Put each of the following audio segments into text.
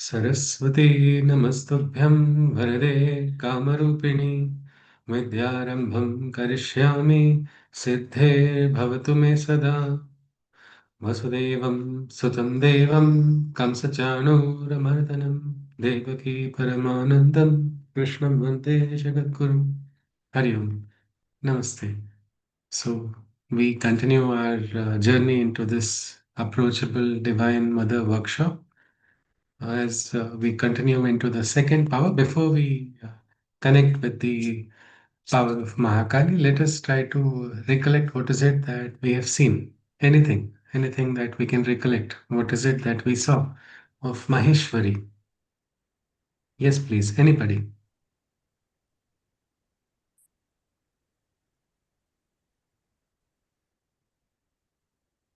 सरस्वती नमस्तुभ्यं वरदे कामरूपिणि विद्यारम्भं करिष्यामि सिद्धेर्भवतु मे सदा वसुदेवं सुतं देवं कंसचाणूरमर्दनं देवकी परमानन्दं कृष्णं वन्दे जगद्गुरुं हरि ओम् नमस्ते. So we continue our journey into this approachable divine mother workshop as we continue into the second power. Before we connect with the power of Mahakali, let us try to recollect what is it that we have seen. Anything that we can recollect. What is it that we saw of Maheshwari? Yes, please. Anybody?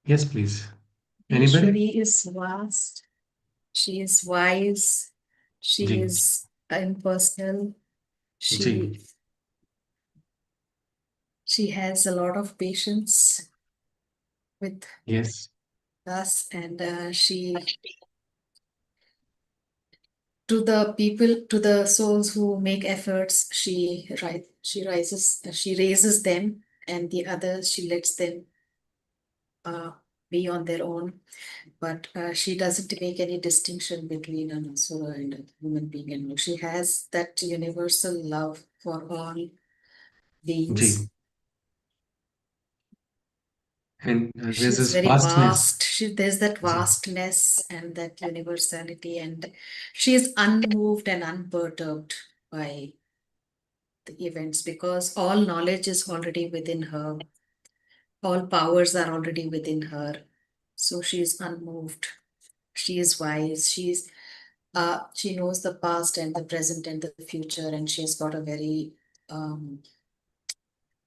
Yes, please. Anybody? Ishwari is vast. She is wise. She Ji, is impersonal. ji. She she has a lot of patience with Yes, us, and she to the people, to the souls who make efforts, she rises, she raises them, and the others she lets them uh, be on their own. But she doesn't make any distinction between an asura and a human being. And she has that universal love for all ji. beings. And there's She's this very vastness. vast. There's that Ji, vastness and that universality, and she is unmoved and unperturbed by the events because all knowledge is already within her, all powers are already within her. So she is unmoved. She is wise. She knows the past and the present and the future, and she's got a very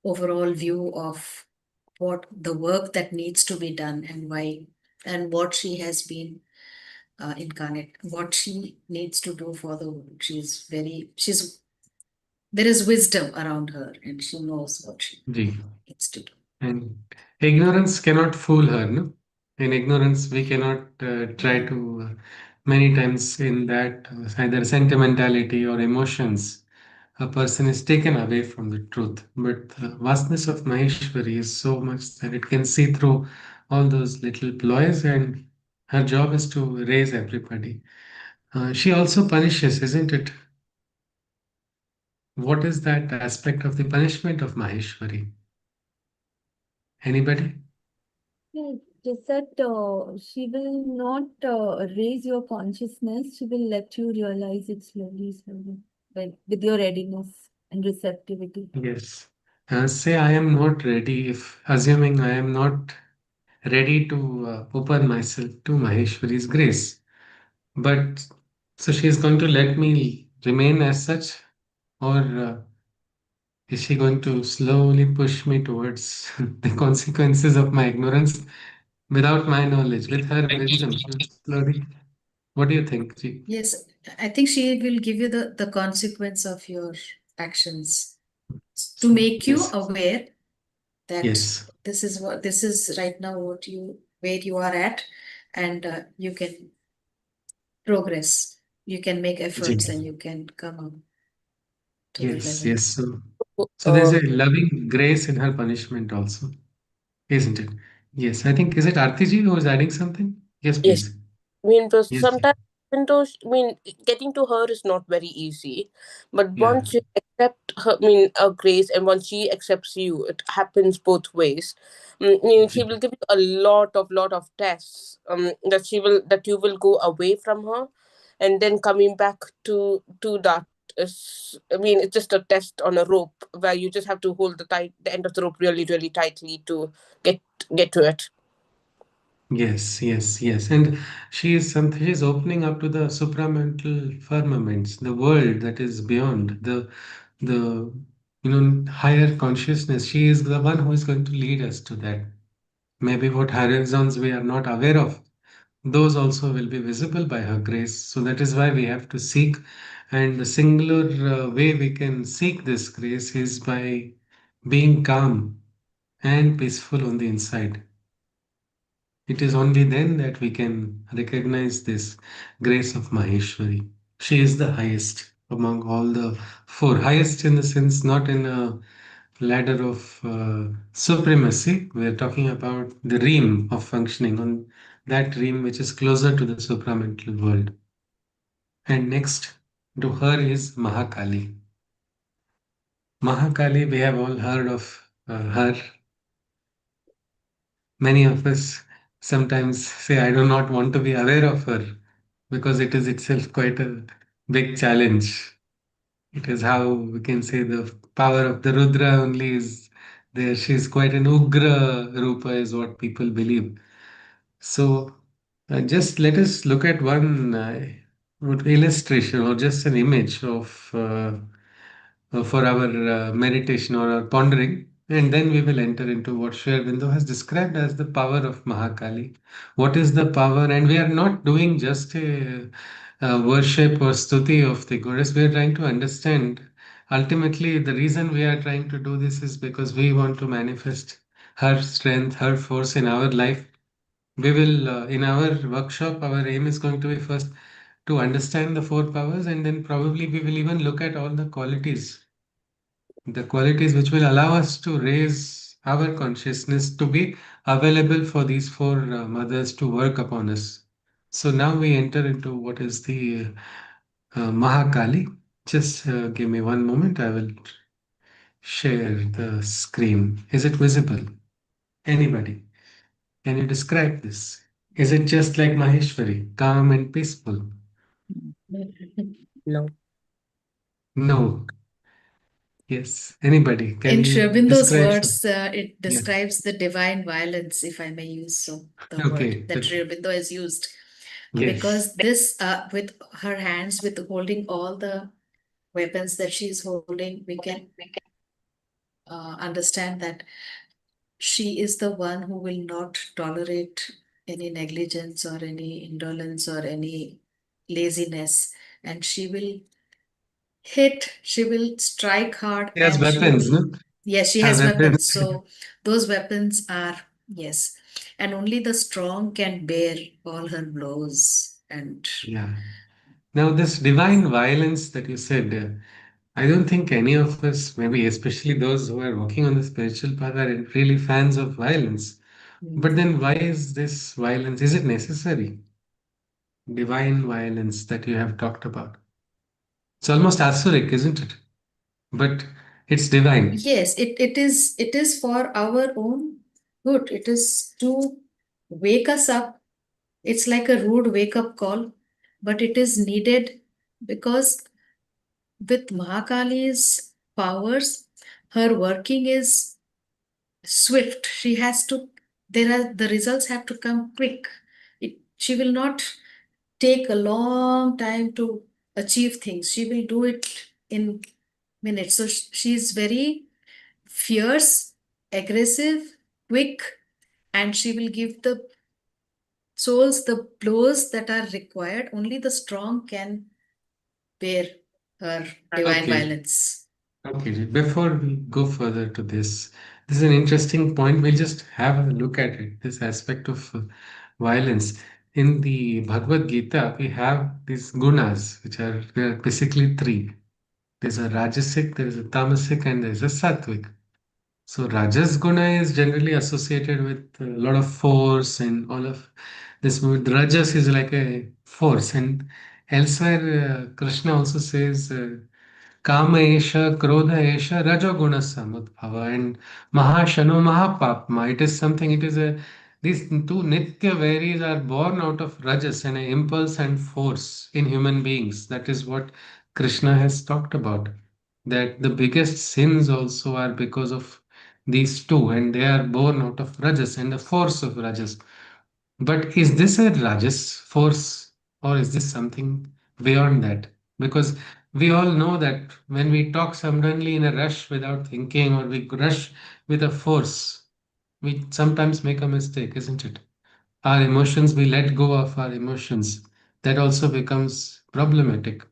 overall view of what the work that needs to be done and why, and what she has been incarnate, what she needs to do for the world. She's there is wisdom around her, and she knows what she ji. needs to do. And ignorance cannot fool her, no? In ignorance, we cannot try Yeah. to, many times in that either sentimentality or emotions, a person is taken away from the truth. But the vastness of Maheshwari is so much that it can see through all those little ploys, and her job is to raise everybody. She also punishes, isn't it? What is that aspect of the punishment of Maheshwari? Anybody? Yeah, just that she will not raise your consciousness. She will let you realize it slowly, slowly, with your readiness and receptivity. Yes. Say I am not ready, if assuming I am not ready to open myself to Maheshwari's grace. But so she is going to let me remain as such, or is she going to slowly push me towards the consequences of my ignorance without my knowledge, with her wisdom? She will slowly. What do you think, Ji? Yes, I think she will give you the consequence of your actions to make you Yes, aware that yes, this is right now what you where you are at, and you can progress, you can make Ji. efforts, and you can come up to the Yes, level. yes. So there's Uh, a loving grace in her punishment also, isn't it? Yes, I think, is it Artiji who is adding something? Yes, yes, please. Yes, Ji. sometimes, even though getting to her is not very easy, but Yeah, once you accept her, a grace, and once she accepts you, it happens both ways. She Ji. will give you a lot of tests. That you will go away from her, and then coming back to that is, it's just a test on a rope where you just have to hold the end of the rope really tightly to get get to it. Yes, yes, yes. And she is something, she is opening up to the supramental firmaments, the world that is beyond the higher consciousness. She is the one who is going to lead us to that. Maybe what horizons we are not aware of, those also will be visible by her grace. So that is why we have to seek. And the singular way we can seek this grace is by being calm and peaceful on the inside. It is only then that we can recognize this grace of Maheshwari. She is the highest among all the four. Highest in the sense, not in a ladder of supremacy. We're talking about the realm of functioning on that realm which is closer to the supramental world. And next to her is Mahakali. Mahakali, we have all heard of her. Many of us sometimes say, I do not want to be aware of her because it is itself quite a big challenge. It is how we can say the power of the Rudra only is there. She is quite an Ugra Rupa, is what people believe. So, just let us look at one illustration or just an image of for our meditation or our pondering, and then we will enter into what Sri Aurobindo has described as the power of Mahakali. What is the power? And we are not doing just a worship or stuti of the goddess. We are trying to understand. Ultimately, the reason we are trying to do this is because we want to manifest her strength, her force in our life. We will, in our workshop, our aim is going to be first to understand the four powers, and then probably we will even look at all the qualities which will allow us to raise our consciousness to be available for these four mothers to work upon us. So now we enter into what is the Mahakali. Just give me one moment. I will share the screen. Is it visible? Anybody? Can you describe this? Is it just like Maheshwari, calm and peaceful? No. No. Yes. Anybody? Can In you Sri Aurobindo's describe words, it Yeah. describes the divine violence, if I may use so the word Okay. that Sri Aurobindo has used. Yes. Because this, with her hands, with holding all the weapons that she's holding, we can understand that she is the one who will not tolerate any negligence or any indolence or any laziness, and she will hit, she will strike hard, He has and she will, weapons, no? yes, she Her has weapons. weapons. So those weapons are, yes, and only the strong can bear all her blows. And Yeah. Now, this divine violence that you said, I don't think any of us, maybe especially those who are walking on the spiritual path, are really fans of violence. But then, why is this violence? Is it necessary? Divine violence that you have talked about. It's almost asuric, isn't it? But it's divine. yes, it is for our own good. It is to wake us up. It's like a rude wake up call, but it is needed because with Mahakali's powers, her working is swift. She has to, there are, the results have to come quick. She will not take a long time to achieve things. She will do it in minutes. So she's very fierce, aggressive, quick, and she will give the souls the blows that are required. Only the strong can bear her divine Okay. violence. Okay. Before we go further to this is an interesting point. We'll just have a look at it. This aspect of violence. In the Bhagavad Gita, we have these gunas, which are there are basically three. There's a rajasic, there's a tamasic, and there's a sattvic. So Rajas guna is generally associated with a lot of force and all of this. With Rajas is like a force, and elsewhere Krishna also says Kama esha, Krodha esha, Rajoguna samudbhava, and Mahashano Mahapapma. It is something. It is a these two nitya varies are born out of Rajas and an impulse and force in human beings. That is what Krishna has talked about. That the biggest sins also are because of these two, and they are born out of Rajas and the force of Rajas. But is this a Rajas force or is this something beyond that? Because we all know that when we talk suddenly in a rush without thinking or we rush with a force, we sometimes make a mistake, isn't it? Our emotions, we let go of our emotions. That also becomes problematic.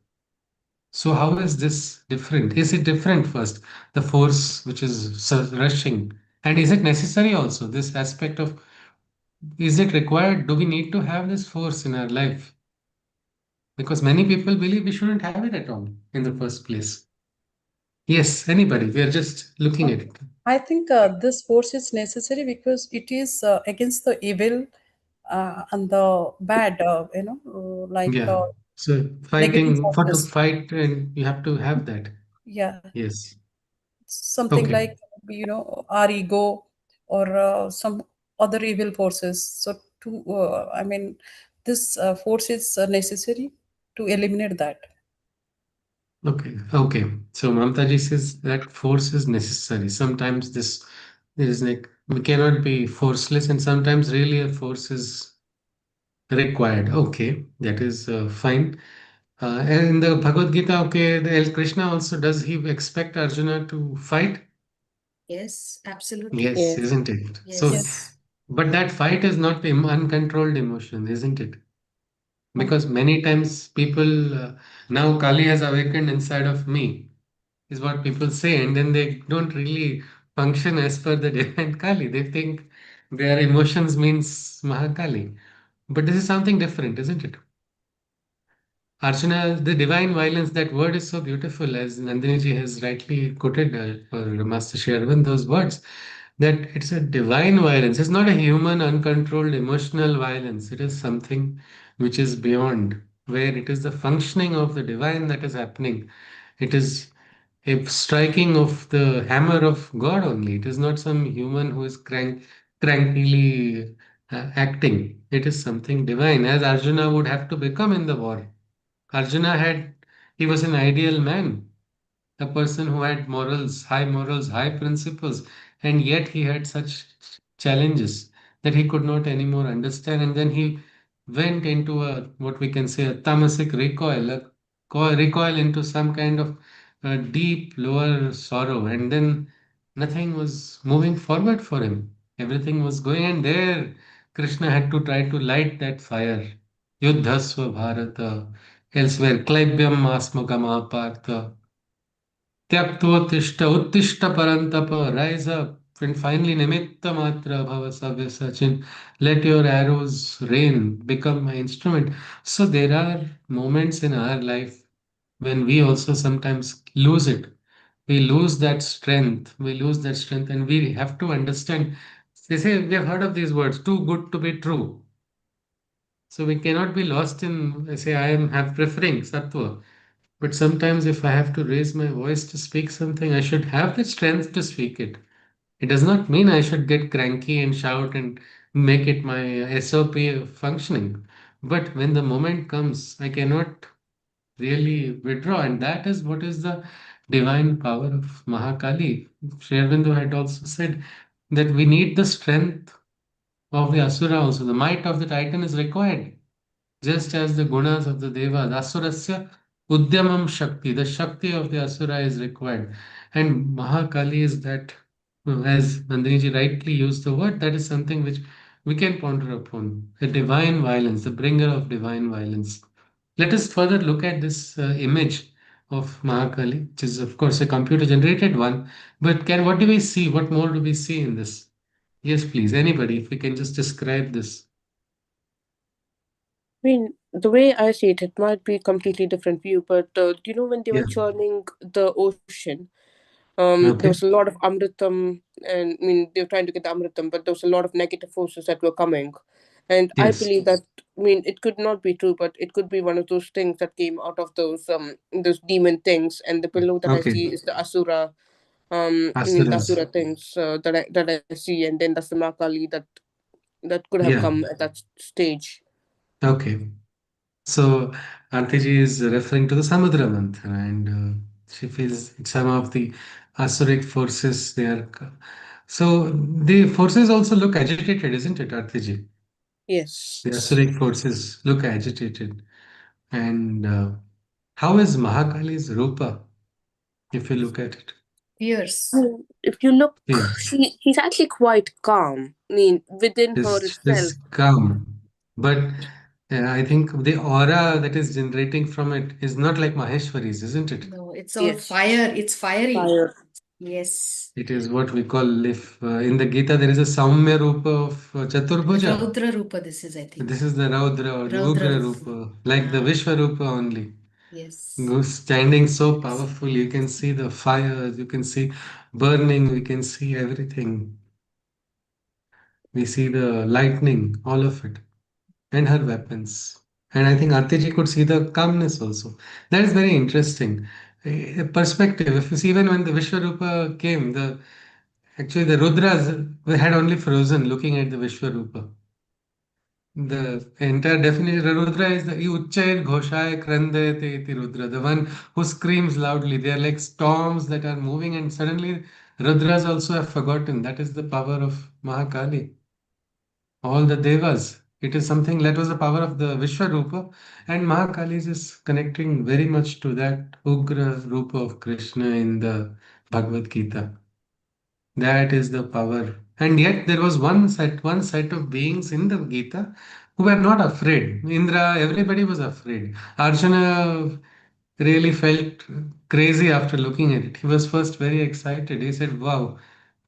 So, how is this different? Is it different first, the force which is rushing? And is it necessary also, this aspect of is it required? Do we need to have this force in our life? Because many people believe we shouldn't have it at all in the first place. Yes, anybody. We are just looking Uh, at it. I think this force is necessary because it is against the evil and the bad, like Yeah. So negative fighting for to forces. fight, and you have to have that. Yeah, Yes. something Okay. like our ego or some other evil forces. So I mean, this force is necessary to eliminate that. Okay. Okay. So Mamtaji says that force is necessary. Sometimes this there is like we cannot be forceless, and sometimes really a force is required. Okay, that is fine. And in the Bhagavad Gita, okay, the El Krishna also does he expect Arjuna to fight? Yes, absolutely. Yes, Yes. isn't it? So, Yes. Yes. but that fight is not uncontrolled emotion, isn't it? No. Because many times people now Kali has awakened inside of me, is what people say, and then they don't really function as per the divine Kali. They think their emotions means Mahakali, but this is something different, isn't it? Archana, the divine violence, that word is so beautiful, as Nandini has rightly quoted for Master Shri Aurobindo, those words, that it's a divine violence. It's not a human, uncontrolled, emotional violence. It is something which is beyond, where it is the functioning of the divine that is happening. It is a striking of the hammer of God only. It is not some human who is crankily acting. It is something divine, as Arjuna would have to become in the war. He was an ideal man, a person who had morals, high principles, and yet he had such challenges that he could not anymore understand. And then he went into a, what we can say, a tamasic recoil, recoil into some kind of deep lower sorrow. And then nothing was moving forward for him. Everything was going, and there Krishna had to try to light that fire. Yuddhasva Bharata. Elsewhere, Klaibyam Asmakama Partha. Tyaktotishta Uttishta Parantapa. Rise up and finally Nimitta Matra Bhava Savya Sachin. Let your arrows rain, become my instrument. So there are moments in our life when we also sometimes lose it. We lose that strength. We lose that strength, and we have to understand. They say we have heard of these words, too good to be true. So we cannot be lost in, I say, I am have preferring sattva. But sometimes if I have to raise my voice to speak something, I should have the strength to speak it. It does not mean I should get cranky and shout and make it my SOP functioning. But when the moment comes, I cannot really withdraw. And that is what is the divine power of Mahakali. Sri Aurobindo had also said that we need the strength of the Asura also. The might of the Titan is required. Just as the gunas of the Devas, Asurasya Udyamam Shakti, the Shakti of the Asura is required. And Mahakali is that, as Nandiniji rightly used the word, that is something which we can ponder upon. A divine violence, the bringer of divine violence. Let us further look at this image of Mahakali, which is, of course, a computer generated one. But what do we see? What more do we see in this? Yes, please, anybody, if we can just describe this. I mean, the way I see it, it might be a completely different view, but when they were Yeah. churning the ocean, there was Okay. a lot of amritam, and I mean, they were trying to get the amritam, but there was a lot of negative forces that were coming. And I Yes. believe that, I mean, it could not be true, but it could be one of those things that came out of those demon things. And the below that I Okay. see is the asura, I mean, the Asuras. asura things that I see, and then that's the Makali that could have Yeah. come at that stage. Okay. So Antiji is referring to the Samudra mantra, and she feels some of the Asuric forces they are. So the forces also look agitated, isn't it, Antiji? Yes. The Asuric forces look agitated. And how is Mahakali's Rupa, if you look at it? Fierce. If you look, Yes, she's actually quite calm. I mean, within her is itself. calm. But I think the aura that is generating from it is not like Maheshwari's, isn't it? No, it's all Yes. fire. It's fiery. Fire. Yes. It is what we call, if in the Gita there is a Saumya Rupa of Chaturbhuja. Raudra Rupa, this is, I think. This is the Raudra or the Raudra Ugra Rupa. Rupa, like the Ah, Vishwarupa only. yes. Standing so powerful, you can see the fires, you can see burning, we can see everything. We see the lightning, all of it, and her weapons. And I think Atiji could see the calmness also. That is very interesting. A perspective. If you see, even when the Vishwarupa came, the actually the Rudras we had only frozen looking at the Vishwarupa. The entire definition Rudra is the Uchchair Ghoshaya Krandayate iti Rudra, the one who screams loudly. They are like storms that are moving, and suddenly Rudras also have forgotten. That is the power of Mahakali. All the devas. It is something that was the power of the Vishwarupa, and Mahakali is connecting very much to that Ugra Rupa of Krishna in the Bhagavad Gita. That is the power. And yet there was one set of beings in the Gita who were not afraid. Indra, everybody was afraid. Arjuna really felt crazy after looking at it. He was first very excited. He said, "Wow,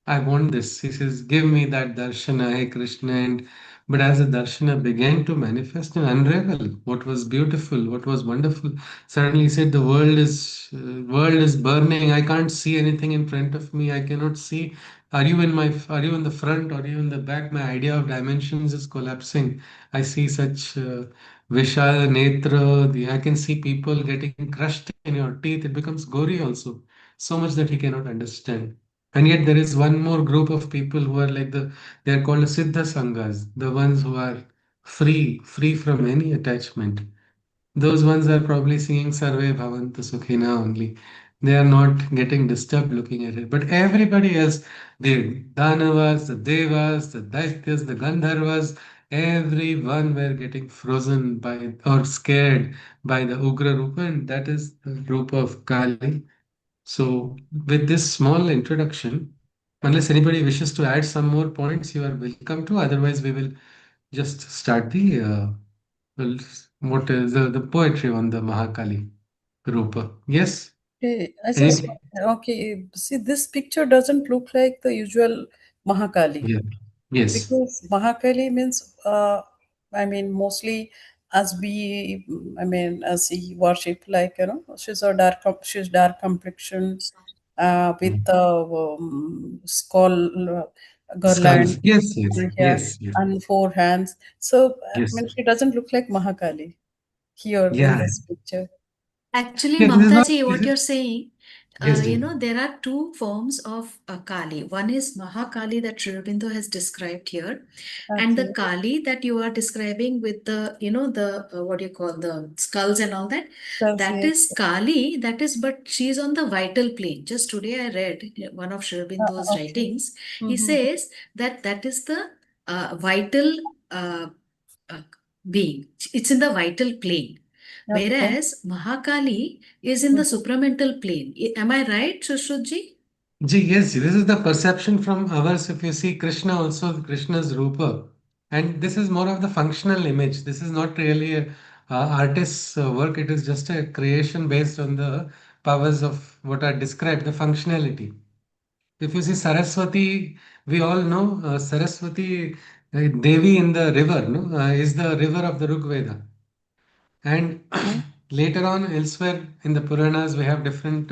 I want this." He says, "Give me that darshana, hey Krishna." And but as the darshana began to manifest and unravel, what was beautiful, what was wonderful, suddenly he said, "The world is burning. I can't see anything in front of me. I cannot see. Are you in the front? Are you in the back? My idea of dimensions is collapsing. I see such Vishal Netra. I can see people getting crushed in your teeth. It becomes gory also, so much that he cannot understand." And yet there is one more group of people who are like they are called Siddha Sanghas, the ones who are free from any attachment. Those ones are probably singing Sarve Bhavantu Sukhina only. They are not getting disturbed looking at it. But everybody else, the Danavas, the Devas, the Daityas, the Gandharvas, everyone were getting frozen by or scared by the Ugra Rupa, and that is the Rupa of Kali. So, with this small introduction, unless anybody wishes to add some more points, you are welcome to. Otherwise, we will just start the well, what is the poetry on the Mahakali Rupa. Yes? Okay, I just Any? okay. See, this picture doesn't look like the usual Mahakali, Yeah. Yes. because Mahakali means, I mean, mostly as we, I mean, as we worship, like she's dark complexion, with Mm. skull Skulls. garland, Yes, yes, yeah, yes, yes, and four hands. So, I yes. mean, she doesn't look like Mahakali here in Yeah. this picture. Actually, Yeah, this is not. Mamtaji, This what is, you're saying, yes, dear. there are two forms of Kali. One is Mahakali that Sri Aurobindo has described here, and the Okay. Kali that you are describing with the, the what do you call the skulls and all that, That's that it. is Kali. That is, but she's on the vital plane. Just today, I read one of Sri Aurobindo's Okay. writings. He Mm-hmm. says that that is the vital uh, uh, being. It's in the vital plane. Okay. Whereas Mahakali is in the supramental plane. Am I right, Shushruji? Ji, yes, this is the perception from ours. If you see Krishna, also Krishna's Rupa, and this is more of the functional image. This is not really a artist's work. It is just a creation based on the powers of what are described, the functionality. If you see Saraswati, we all know Saraswati Devi in the river, no, is the river of the Rig Veda. And Mm-hmm. later on, elsewhere in the Puranas, we have different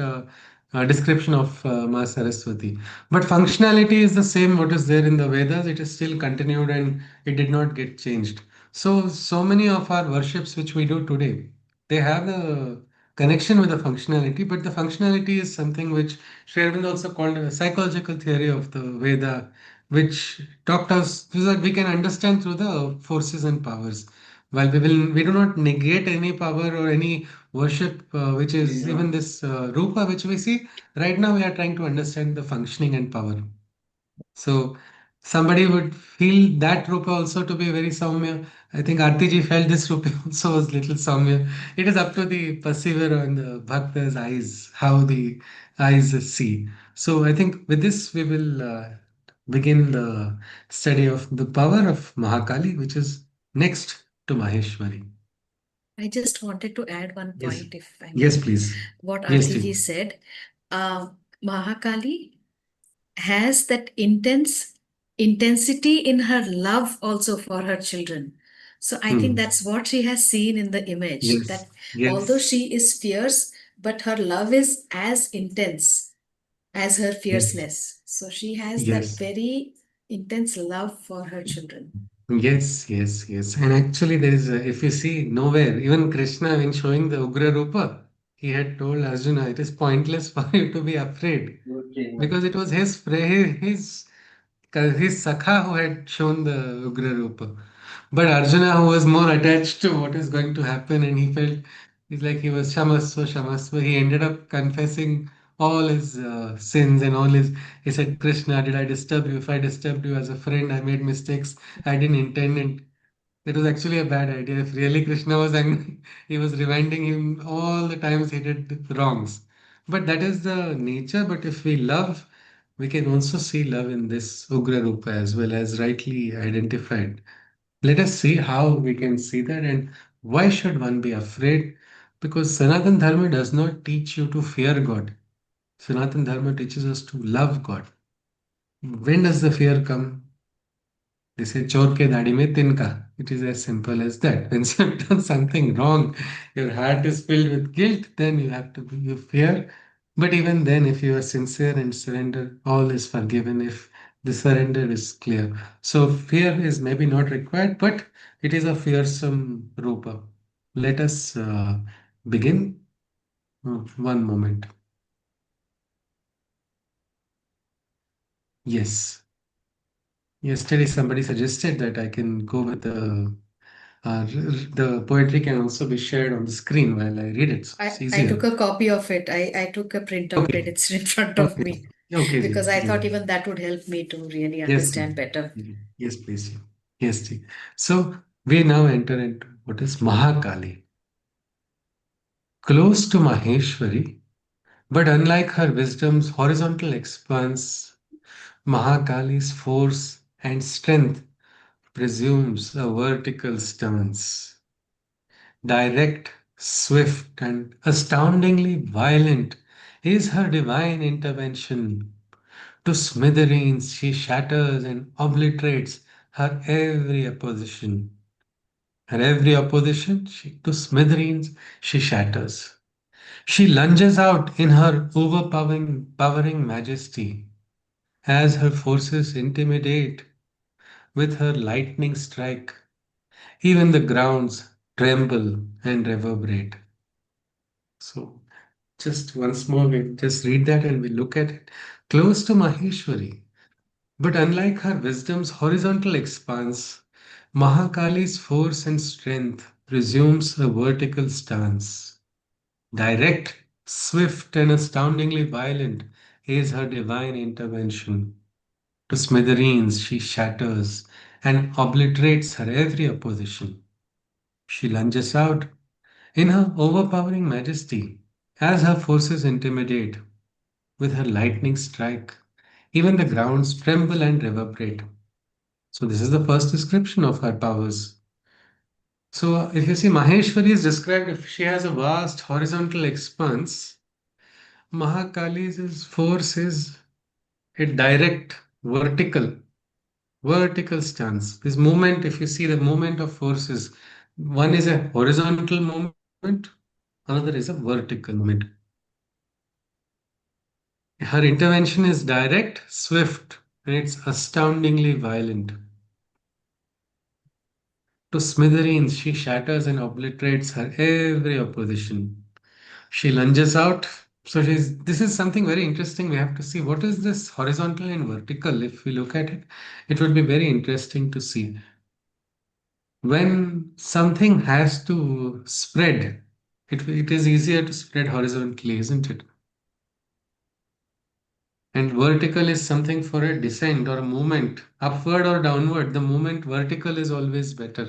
description of Ma Saraswati. But functionality is the same what is there in the Vedas. It is still continued and it did not get changed. So, so many of our worships which we do today, they have a connection with the functionality, but the functionality is something which Sri Aurobindo also called a psychological theory of the Veda, which talked us so that we can understand through the forces and powers. While we do not negate any power or any worship, which is even this rupa which we see right now, we are trying to understand the functioning and power. So somebody would feel that rupa also to be very Saumya. I think Artiji felt this rupa also was little Saumya. It is up to the perceiver and the bhakta's eyes, how the eyes see. So I think with this we will begin the study of the power of Mahakali, which is next to Maheshwari. I just wanted to add one Yes. point, if I Yes, may. please. What Yes, Artiji Steve. said, uh, Mahakali has that intensity in her love also for her children. So I think Hmm. that's what she has seen in the image, Yes, that although yes, she is fierce, but her love is as intense as her yes, fierceness. So she has that yes. very intense love for her children. Yes, yes, yes. And actually, there is, if you see nowhere, even Krishna, when showing the Ugra Rupa, he had told Arjuna, it is pointless for you to be afraid because it was his Sakha who had shown the Ugra Rupa. But Arjuna, who was more attached to what is going to happen, and he felt he's like he was shamasva, shamasva. He ended up confessing all his sins and all his. He said, Krishna, did I disturb you? If I disturbed you as a friend, I made mistakes. I didn't intend it. That was actually a bad idea. If really Krishna was angry, he was reminding him all the times he did wrongs. But that is the nature. But if we love, we can also see love in this Ugra Rupa as well as rightly identified. Let us see how we can see that and why should one be afraid? Because Sanatan Dharma does not teach you to fear God. Sanatan Dharma teaches us to love God. When does the fear come? They say chor ke dadi mein tinka. It is as simple as that. When you have done something wrong, your heart is filled with guilt, then you fear. But even then, if you are sincere and surrender, all is forgiven if the surrender is clear. So fear is maybe not required, but it is a fearsome rupa. Let us begin. One moment. Yes. Yesterday, somebody suggested that I can go with the poetry can also be shared on the screen while I read it, so it's I easier. took a copy of it. I took a print of it. Okay, It's in front of okay, me okay, because ji, I ji. thought even that would help me to really Yes, ji. understand better. Yes, please. Ji. Yes, ji. So we now enter into what is Mahakali, close to Maheshwari, but unlike her wisdom's horizontal expanse, Mahakali's force and strength presumes a vertical stance. Direct, swift, and astoundingly violent is her divine intervention. To smithereens she shatters and obliterates her every opposition. Her every opposition to smithereens she shatters. She lunges out in her overpowering majesty as her forces intimidate with her lightning strike. Even the grounds tremble and reverberate. So just once more, we just read that and we look at it. Close to Maheshwari, but unlike her wisdom's horizontal expanse, Mahakali's force and strength presumes a vertical stance. Direct, swift, and astoundingly violent is her divine intervention. To smithereens, she shatters and obliterates her every opposition. She lunges out in her overpowering majesty as her forces intimidate with her lightning strike. Even the grounds tremble and reverberate. So, this is the first description of her powers. So, if you see, Maheshwari is described if she has a vast horizontal expanse, Mahakali's force is a direct vertical stance. This movement, if you see the movement of forces, one is a horizontal movement, another is a vertical movement. Her intervention is direct, swift, and it's astoundingly violent. To smithereens, she shatters and obliterates her every opposition. She lunges out. So this is something very interesting. We have to see what is this horizontal and vertical. If we look at it, it would be very interesting to see. When something has to spread, it is easier to spread horizontally, isn't it? And vertical is something for a descent or a movement, upward or downward. The movement vertical is always better.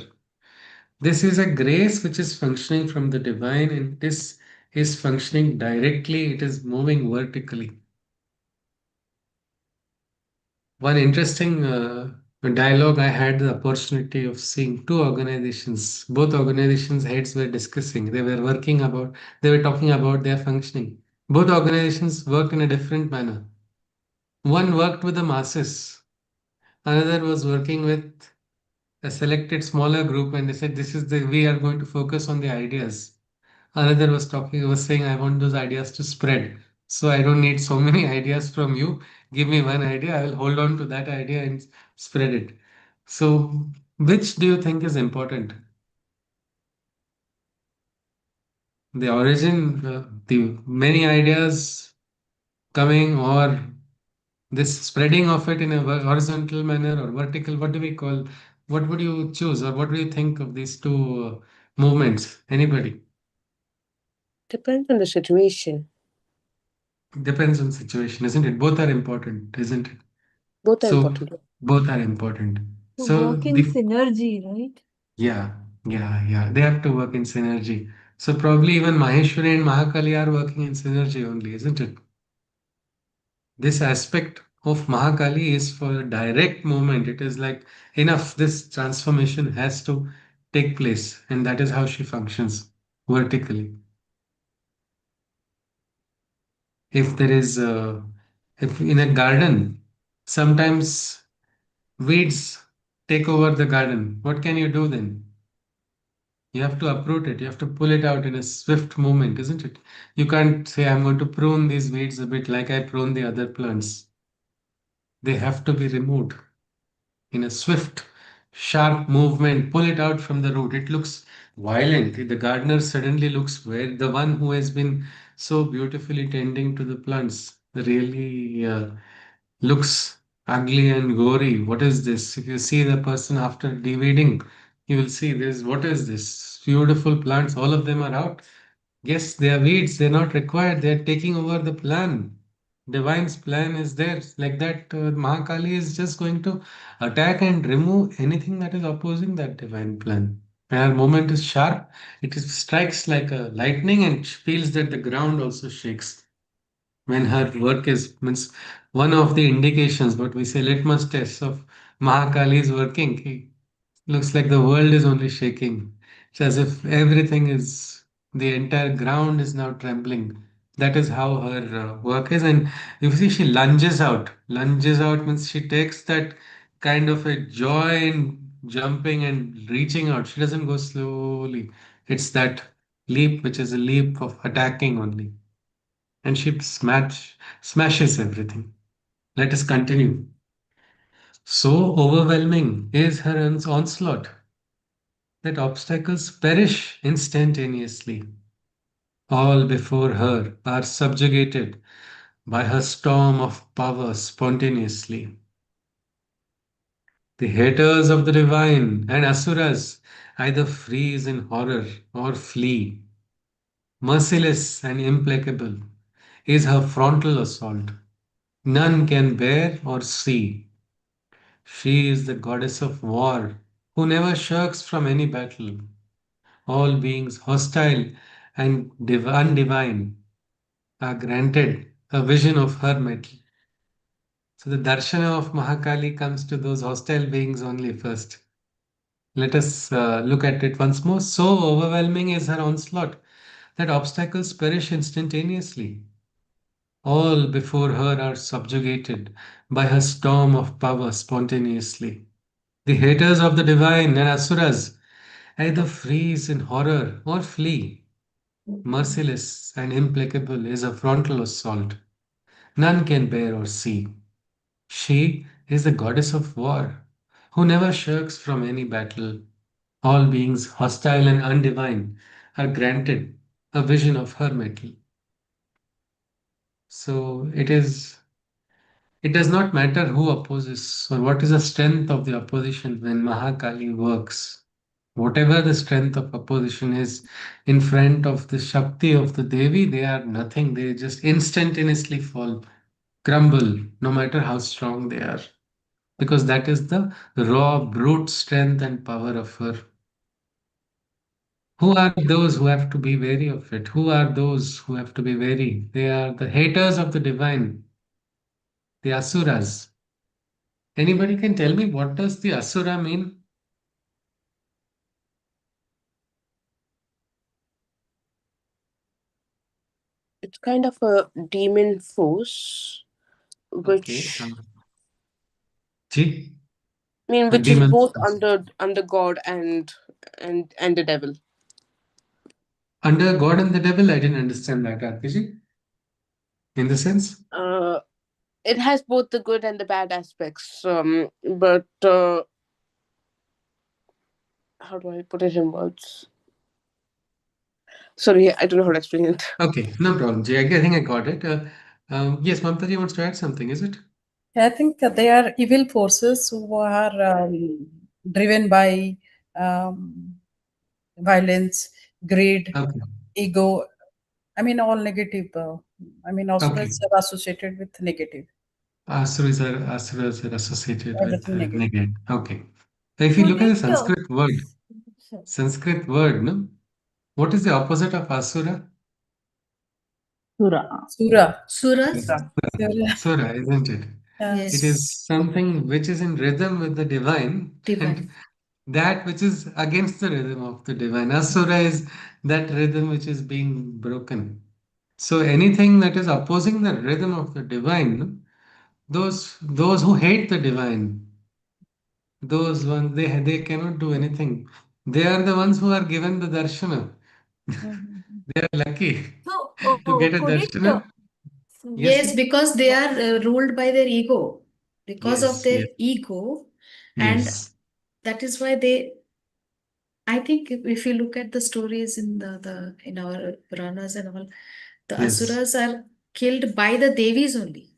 This is a grace which is functioning from the divine, and this is functioning directly, it is moving vertically. One interesting dialogue I had the opportunity of seeing two organizations, both organizations' heads were discussing, they were talking about their functioning. Both organizations work in a different manner. One worked with the masses, another was working with a selected smaller group, and they said, this is the we are going to focus on the ideas. Another was saying, I want those ideas to spread. So I don't need so many ideas from you. Give me one idea, I will hold on to that idea and spread it. So, which do you think is important? The origin, the many ideas coming, or this spreading of it in a horizontal manner or vertical? What do we call? What would you choose, or what do you think of these two movements? Anybody? Depends on the situation. Depends on situation, isn't it? Both are important, isn't it? Both are So important. both are important. To So work in synergy, right? yeah, yeah. They have to work in synergy. So probably even Maheshwari and Mahakali are working in synergy only, isn't it? This aspect of Mahakali is for direct movement. It is like enough, this transformation has to take place, and that is how she functions vertically. If there is, if in a garden, sometimes weeds take over the garden, what can you do then? You have to uproot it, you have to pull it out in a swift movement, isn't it? You can't say, I'm going to prune these weeds a bit like I prune the other plants. They have to be removed in a swift, sharp movement, pull it out from the root. It looks violent. The gardener suddenly looks where the one who has been so beautifully tending to the plants really looks ugly and gory. What is this? If you see the person after deweeding, you will see this. What is this? Beautiful plants, all of them are out. Yes, they are weeds, they're not required, they're taking over the plan. Divine's plan is there. Like that, Mahakali is just going to attack and remove anything that is opposing that divine plan. When her movement is sharp, strikes like a lightning and feels that the ground also shakes. When her work is, means one of the indications, what we say, litmus test of Mahakali is working. Looks like the world is only shaking. It's as if everything is, the entire ground is now trembling. That is how her work is. And you see, she lunges out. Lunges out means she takes that kind of a joy in jumping and reaching out. She doesn't go slowly. It's that leap, which is a leap of attacking only. And she smashes everything. Let us continue. So overwhelming is her onslaught that obstacles perish instantaneously. All before her are subjugated by her storm of power spontaneously. The haters of the divine and asuras either freeze in horror or flee. Merciless and implacable is her frontal assault. None can bear or see. She is the goddess of war who never shirks from any battle. All beings hostile and undivine are granted a vision of her metal. So the darshana of Mahakali comes to those hostile beings only first. Let us look at it once more. So overwhelming is her onslaught that obstacles perish instantaneously. All before her are subjugated by her storm of power spontaneously. The haters of the divine and asuras either freeze in horror or flee. Merciless and implacable is a frontal assault. None can bear or see. She is the goddess of war, who never shirks from any battle. All beings hostile and undivine are granted a vision of her metal. So it does not matter who opposes or what is the strength of the opposition when Mahakali works. Whatever the strength of opposition is in front of the Shakti of the Devi, they are nothing. They just instantaneously fall, crumble, no matter how strong they are. Because that is the raw, brute strength and power of her. Who are those who have to be wary of it? Who are those who have to be wary? They are the haters of the divine, the asuras. Anybody can tell me what does the asura mean? It's kind of a demon force Okay. which G. which is Demons. both under God and the devil. Under God and the devil, I didn't understand that, RPG. In the sense? Uh, it has both the good and the bad aspects. But how do I put it in words? Sorry, I don't know how to explain it. Okay, no problem, G. I think I got it. Yes, Mamtaji wants to add something, is it? I think they are evil forces who are driven by um, violence, greed, Okay. ego. I mean, all negative. I mean, Okay. asuras are associated with negative, Asuras are associated with everything negative. negative. Okay. If you Could look at the it, sorry. Sanskrit word, no? What is the opposite of asura? Sura. Sura. Suras? Yes. Sura. Sura, isn't it? Yeah. It is Yes. something which is in rhythm with the divine, and Divine. that which is against the rhythm of the divine. Asura is that rhythm which is being broken. So anything that is opposing the rhythm of the divine, those who hate the divine, those ones they cannot do anything. They are the ones who are given the darshana. Mhm. They are lucky So, to get a could it, darshana. Yes, Yes, Ji? because they are ruled by their ego. Because of Yes, their yes, ego, and yes, that is why they, I think if you look at the stories in the in our Puranas and all, the yes, Asuras are killed by the Devis only.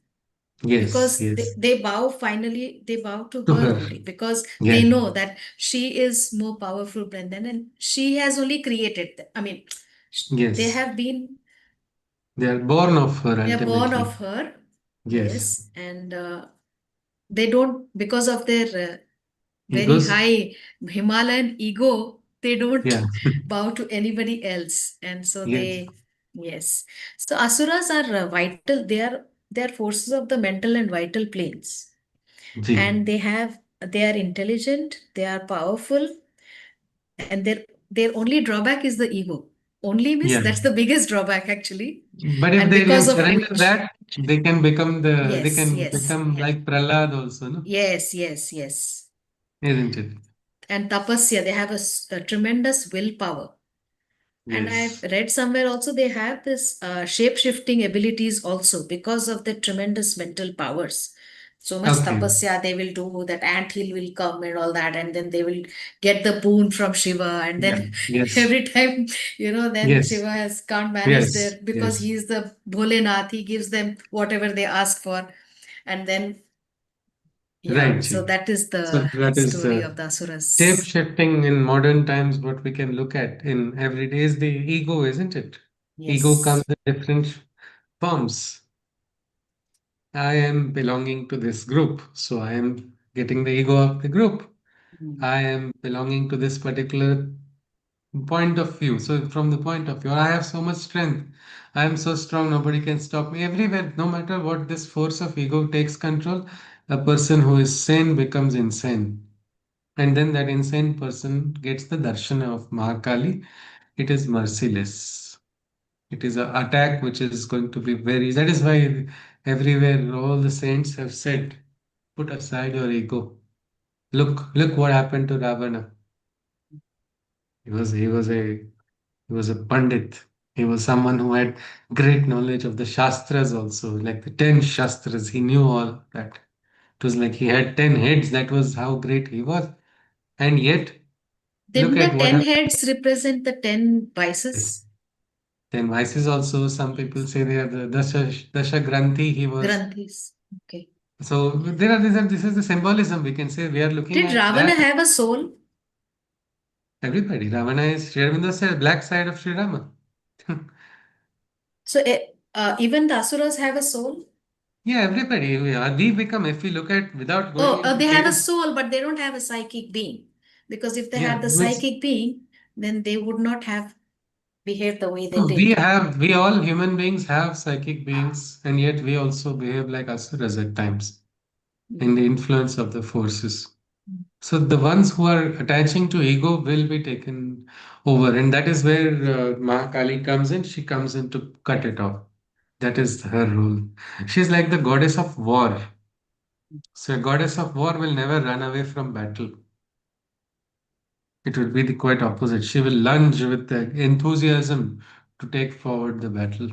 yes, Because yes. they bow, finally they bow to To her her. only, because Yeah, they know that she is more powerful than them, and she has only created them. I mean, they yes. have been, They are born of her they are born ultimately. of her. Yes. Yes, and they don't, because of their very Egos. high Himalayan ego, they don't Yeah. bow to anybody else, and so Yes. they, yes. So asuras are vital. They are forces of the mental and vital planes, Ji. and they are intelligent, they are powerful, and their only drawback is the ego. Only means Yeah. that's the biggest drawback actually, But if and they because can of surrender which, that, they yes, can yes, become yeah, like Prahlad also, no? yes, yes, yes. Isn't it? And tapasya, they have a tremendous willpower. And I've Yes. read somewhere also they have this shape shifting abilities also because of their tremendous mental powers. So much Okay. tapasya they will do, that ant hill will come and all that, and then they will get the boon from Shiva. And Yeah. then Yes. every time, then Yes. Shiva can't manage Yes. their, because Yes. he is the Bholenath, he gives them whatever they ask for. And then, yeah, Right, so Ji. that is So the that is story the of the shape Asuras. shifting in modern times. What we can look at in every day is the ego, isn't it? Ego comes Yes. in different forms. I am belonging to this group, so I am getting the ego of the group. Mm. I am belonging to this particular point of view. So, from the point of view, I have so much strength. I am so strong, nobody can stop me. Everywhere, no matter what, this force of ego takes control. A person who is sane becomes insane. And then that insane person gets the darshana of Mahakali. It is merciless. It is an attack which is going to be very. That is why everywhere all the saints have said, put aside your ego. Look what happened to Ravana. He was a pandit. He was someone who had great knowledge of the Shastras also, like the 10 Shastras. He knew all that. It was like he had 10 heads. That was how great he was. And yet, look Didn't at the what 10 happened. heads represent the 10 vices? 10 vices also, some people say they are the Dasha Granthi he was. Granthis. Okay. So this is the symbolism we can say. We are looking Did at that. Ravana have a soul? Everybody. Ravana is Sri Aurobindo said black side of Sri Rama. So even the Asuras have a soul? Yeah, everybody. We become, if we look at without going Oh, into they have a details, soul, but they don't have a psychic being. Because if they yeah, had the means psychic being, then they would not have behaved the way they no, did. we all human beings have psychic beings, and yet we also behave like asuras at times in the influence of the forces. So the ones who are attaching to ego will be taken over, and that is where Mahakali comes in. She comes in to cut it off. That is her role. She's like the goddess of war. So a goddess of war will never run away from battle. It would be the quite opposite. She will lunge with the enthusiasm to take forward the battle.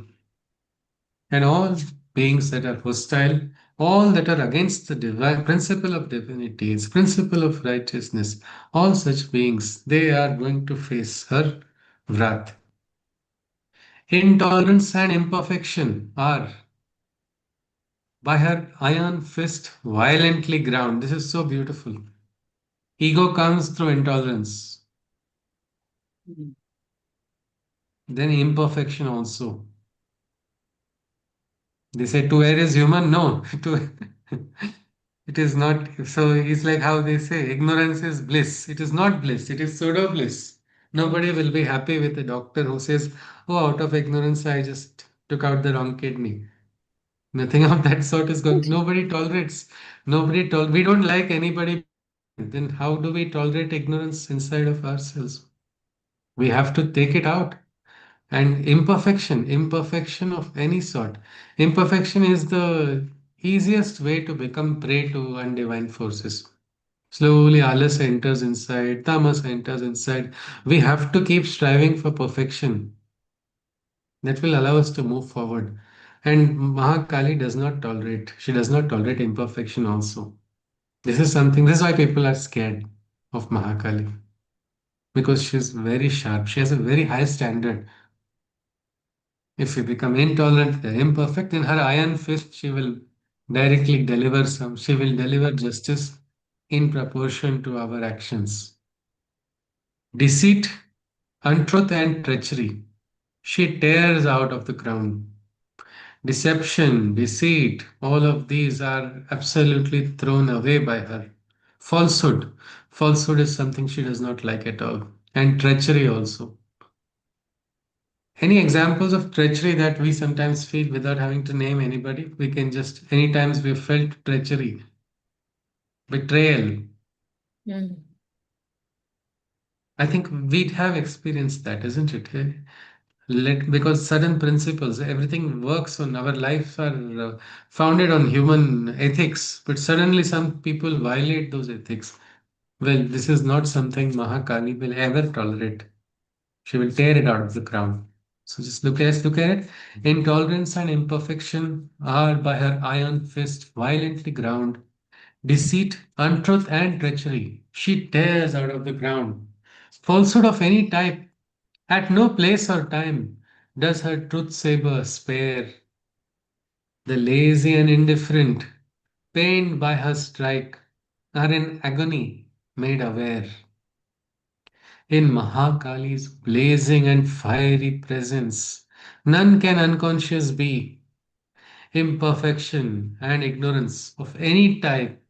And all beings that are hostile, all that are against the divine principle of divinity, its principle of righteousness, all such beings, they are going to face her wrath. Intolerance and imperfection are by her iron fist violently ground. This is so beautiful. Ego comes through intolerance, then imperfection also. They say to err is human. No, to it is not. So it's like how they say ignorance is bliss. It is not bliss, it is pseudo bliss. Nobody will be happy with a doctor who says, oh, out of ignorance, I just took out the wrong kidney. Nothing of that sort is going. Nobody tolerates. We don't like anybody. Then how do we tolerate ignorance inside of ourselves? We have to take it out. And imperfection of any sort. Imperfection is the easiest way to become prey to undivine forces. Slowly, alas enters inside, tamas enters inside. We have to keep striving for perfection. That will allow us to move forward. And Mahakali does not tolerate, she does not tolerate imperfection also. This is why people are scared of Mahakali. Because she's very sharp. She has a very high standard. If we become intolerant, imperfect, in her iron fist, she will directly deliver some. She will deliver justice in proportion to our actions. Deceit, untruth, and treachery. She tears out of the ground. Deception, deceit, all of these are absolutely thrown away by her. Falsehood. Falsehood is something she does not like at all. And treachery also. Any examples of treachery that we sometimes feel without having to name anybody? We can just, any times we've felt treachery, betrayal. Mm. I think we'd have experienced that, isn't it? Because certain principles, everything works on our lives are founded on human ethics, but suddenly some people violate those ethics. Well, this is not something Mahakali will ever tolerate. She will tear it out of the ground. So let's look at it. Intolerance and imperfection are by her iron fist violently ground. Deceit, untruth, and treachery she tears out of the ground. Falsehood of any type, at no place or time, does her truth saber spare. The lazy and indifferent, pained by her strike, are in agony made aware. In Mahakali's blazing and fiery presence, none can unconscious be. Imperfection and ignorance of any type,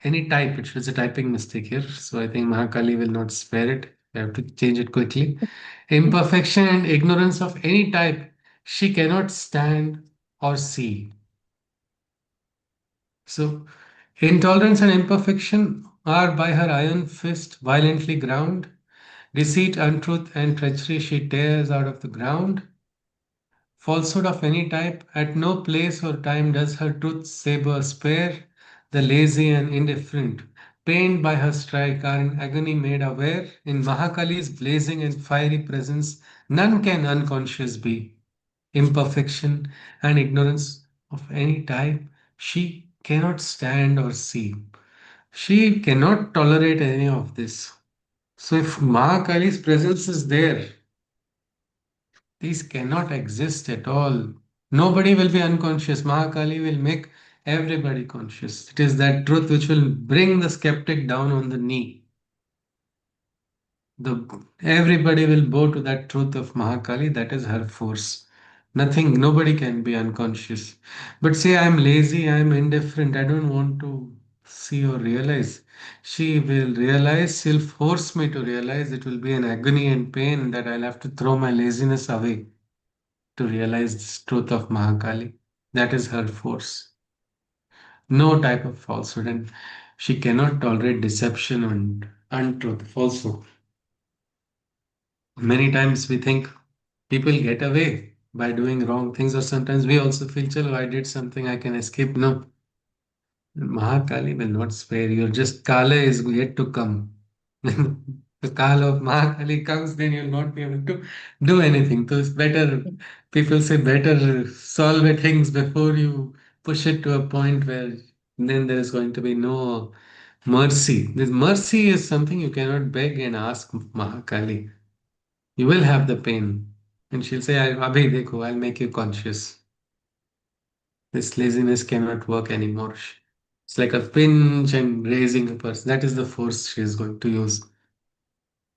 it was a typing mistake here, so I think Mahakali will not spare it. I have to change it quickly. Imperfection and ignorance of any type, she cannot stand or see. So, intolerance and imperfection are by her iron fist violently ground. Deceit, untruth, and treachery she tears out of the ground. Falsehood of any type, at no place or time does her truth saber spare. The lazy and indifferent, pained by her strike, are in agony made aware. In Mahakali's blazing and fiery presence, none can unconscious be. Imperfection and ignorance of any type, she cannot stand or see. She cannot tolerate any of this. So if Mahakali's presence is there, these cannot exist at all. Nobody will be unconscious. Mahakali will make everybody conscious. It is that truth which will bring the skeptic down on the knee. Everybody will bow to that truth of Mahakali. That is her force. Nobody can be unconscious. But say I'm lazy, I'm indifferent, I don't want to see or realize. She will realize, she'll force me to realize. It will be an agony and pain that I'll have to throw my laziness away to realize this truth of Mahakali. That is her force. No type of falsehood, and she cannot tolerate deception and untruth, falsehood. Many times we think people get away by doing wrong things, or sometimes we also feel, chalo, I did something, I can escape. No, Mahakali will not spare you. Just Kala is yet to come. When the Kala of Mahakali comes, then you'll not be able to do anything. So it's better, people say, better solve a things before you push it to a point where then there is going to be no mercy. This mercy is something you cannot beg and ask Mahakali. You will have the pain. And she'll say, Abhi, dekho, I'll make you conscious. This laziness cannot work anymore. It's like a pinch and raising a person. That is the force she is going to use.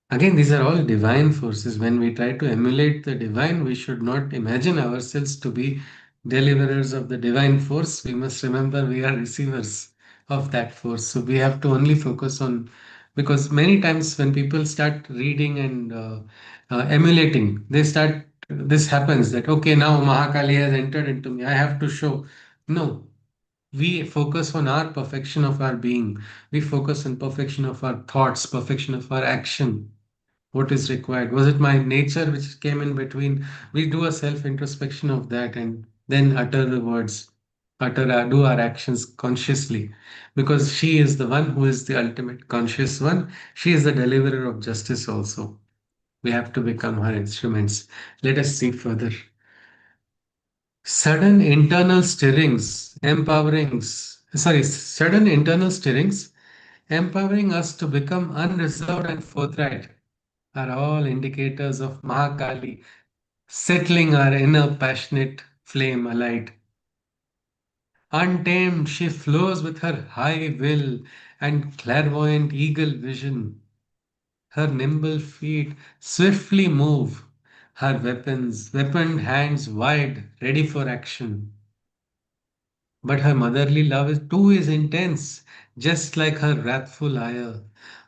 Again, these are all divine forces. When we try to emulate the divine, we should not imagine ourselves to be deliverers of the divine force. We must remember we are receivers of that force. So we have to only focus on, because many times when people start reading and emulating, they start, this happens that, okay, now Mahakali has entered into me. I have to show. No, we focus on our perfection of our being. We focus on perfection of our thoughts, perfection of our action. What is required? Was it my nature which came in between? We do a self introspection of that and then utter the words, do our actions consciously, because she is the one who is the ultimate conscious one. She is the deliverer of justice also. We have to become her instruments. Let us see further. Sudden internal stirrings empowering us to become unreserved and forthright are all indicators of Mahakali settling our inner passionate flame alight. Untamed, she flows with her high will and clairvoyant eagle vision. Her nimble feet swiftly move, her weaponed hands wide, ready for action. But her motherly love too is intense, just like her wrathful ire.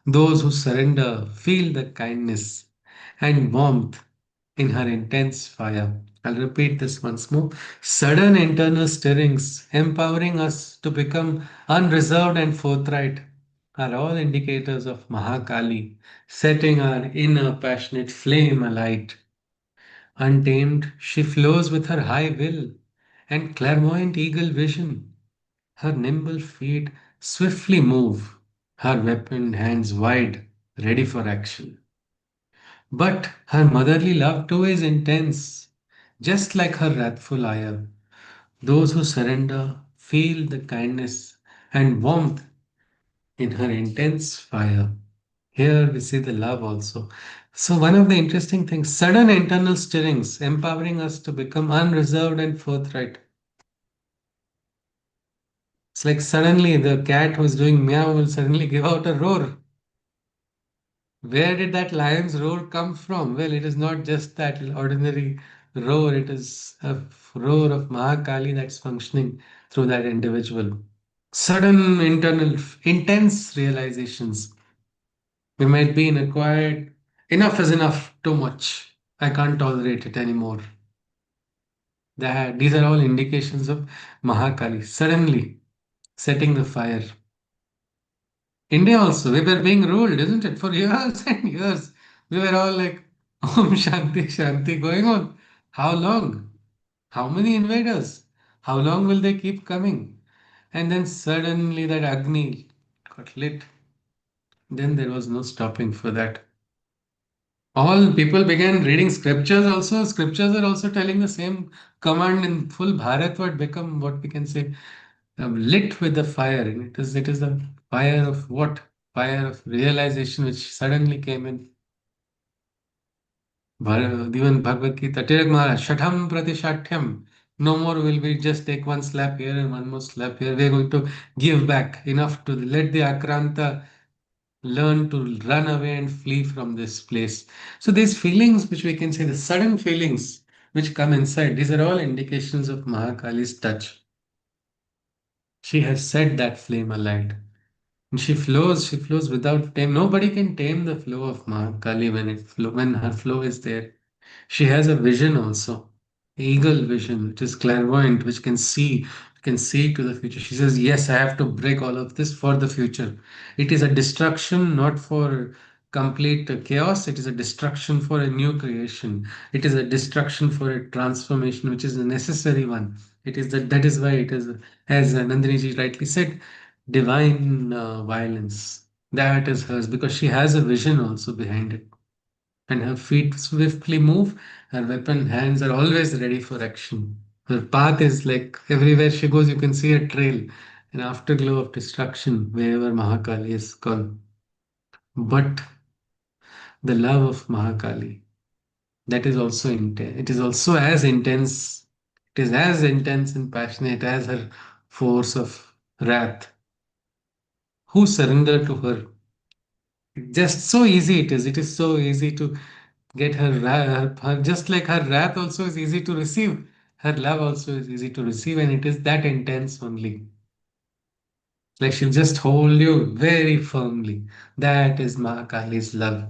Those who surrender feel the kindness and warmth in her intense fire. I'll repeat this once more. Sudden internal stirrings, empowering us to become unreserved and forthright, are all indicators of Mahakali, setting our inner passionate flame alight. Untamed, she flows with her high will and clairvoyant eagle vision. Her nimble feet swiftly move, her weaponed hands wide, ready for action. But her motherly love too is intense, just like her wrathful ire. Those who surrender feel the kindness and warmth in her intense fire. Here we see the love also. So, one of the interesting things, sudden internal stirrings, empowering us to become unreserved and forthright. It's like suddenly the cat who's doing meow will suddenly give out a roar. Where did that lion's roar come from? Well, it is not just that ordinary roar, it is a roar of Mahakali that's functioning through that individual. Sudden internal, intense realizations. We might be in a quiet, enough is enough, too much. I can't tolerate it anymore. These are all indications of Mahakali suddenly setting the fire. India also, we were being ruled, isn't it? For years and years. We were all like, Om Shanti Shanti going on. How long? How many invaders? How long will they keep coming? And then suddenly that Agni got lit. Then there was no stopping for that. All people began reading scriptures also. Scriptures are also telling the same command in full. Bharat would become what we can say lit with the fire. And it is the fire of what? Fire of realization which suddenly came in. Even Bhagavad Gita, Tirak Maharaj, Shatham Pratishathyam. No more will we just take one slap here and one more slap here. We are going to give back enough to let the Akranta learn to run away and flee from this place. So these feelings, which we can say, the sudden feelings which come inside, these are all indications of Mahakali's touch. She has set that flame alight. And she flows without tame. Nobody can tame the flow of Mahakali when her flow is there. She has a vision also, eagle vision, which is clairvoyant, which can see to the future. She says, "Yes, I have to break all of this for the future. It is a destruction, not for complete chaos. It is a destruction for a new creation. It is a destruction for a transformation, which is a necessary one. It is that is why it is, as Nandini ji rightly said, divine violence. That is hers because she has a vision also behind it. And her feet swiftly move, her weapon hands are always ready for action. Her path is like everywhere she goes, you can see a trail, an afterglow of destruction wherever Mahakali is gone. But the love of Mahakali, that is also intense. It is also as intense. It is as intense and passionate as her force of wrath. Who surrender to her? Just so easy it is. It is so easy to get her, just like her wrath also is easy to receive. Her love also is easy to receive, and it is that intense only. Like she'll just hold you very firmly. That is Mahakali's love.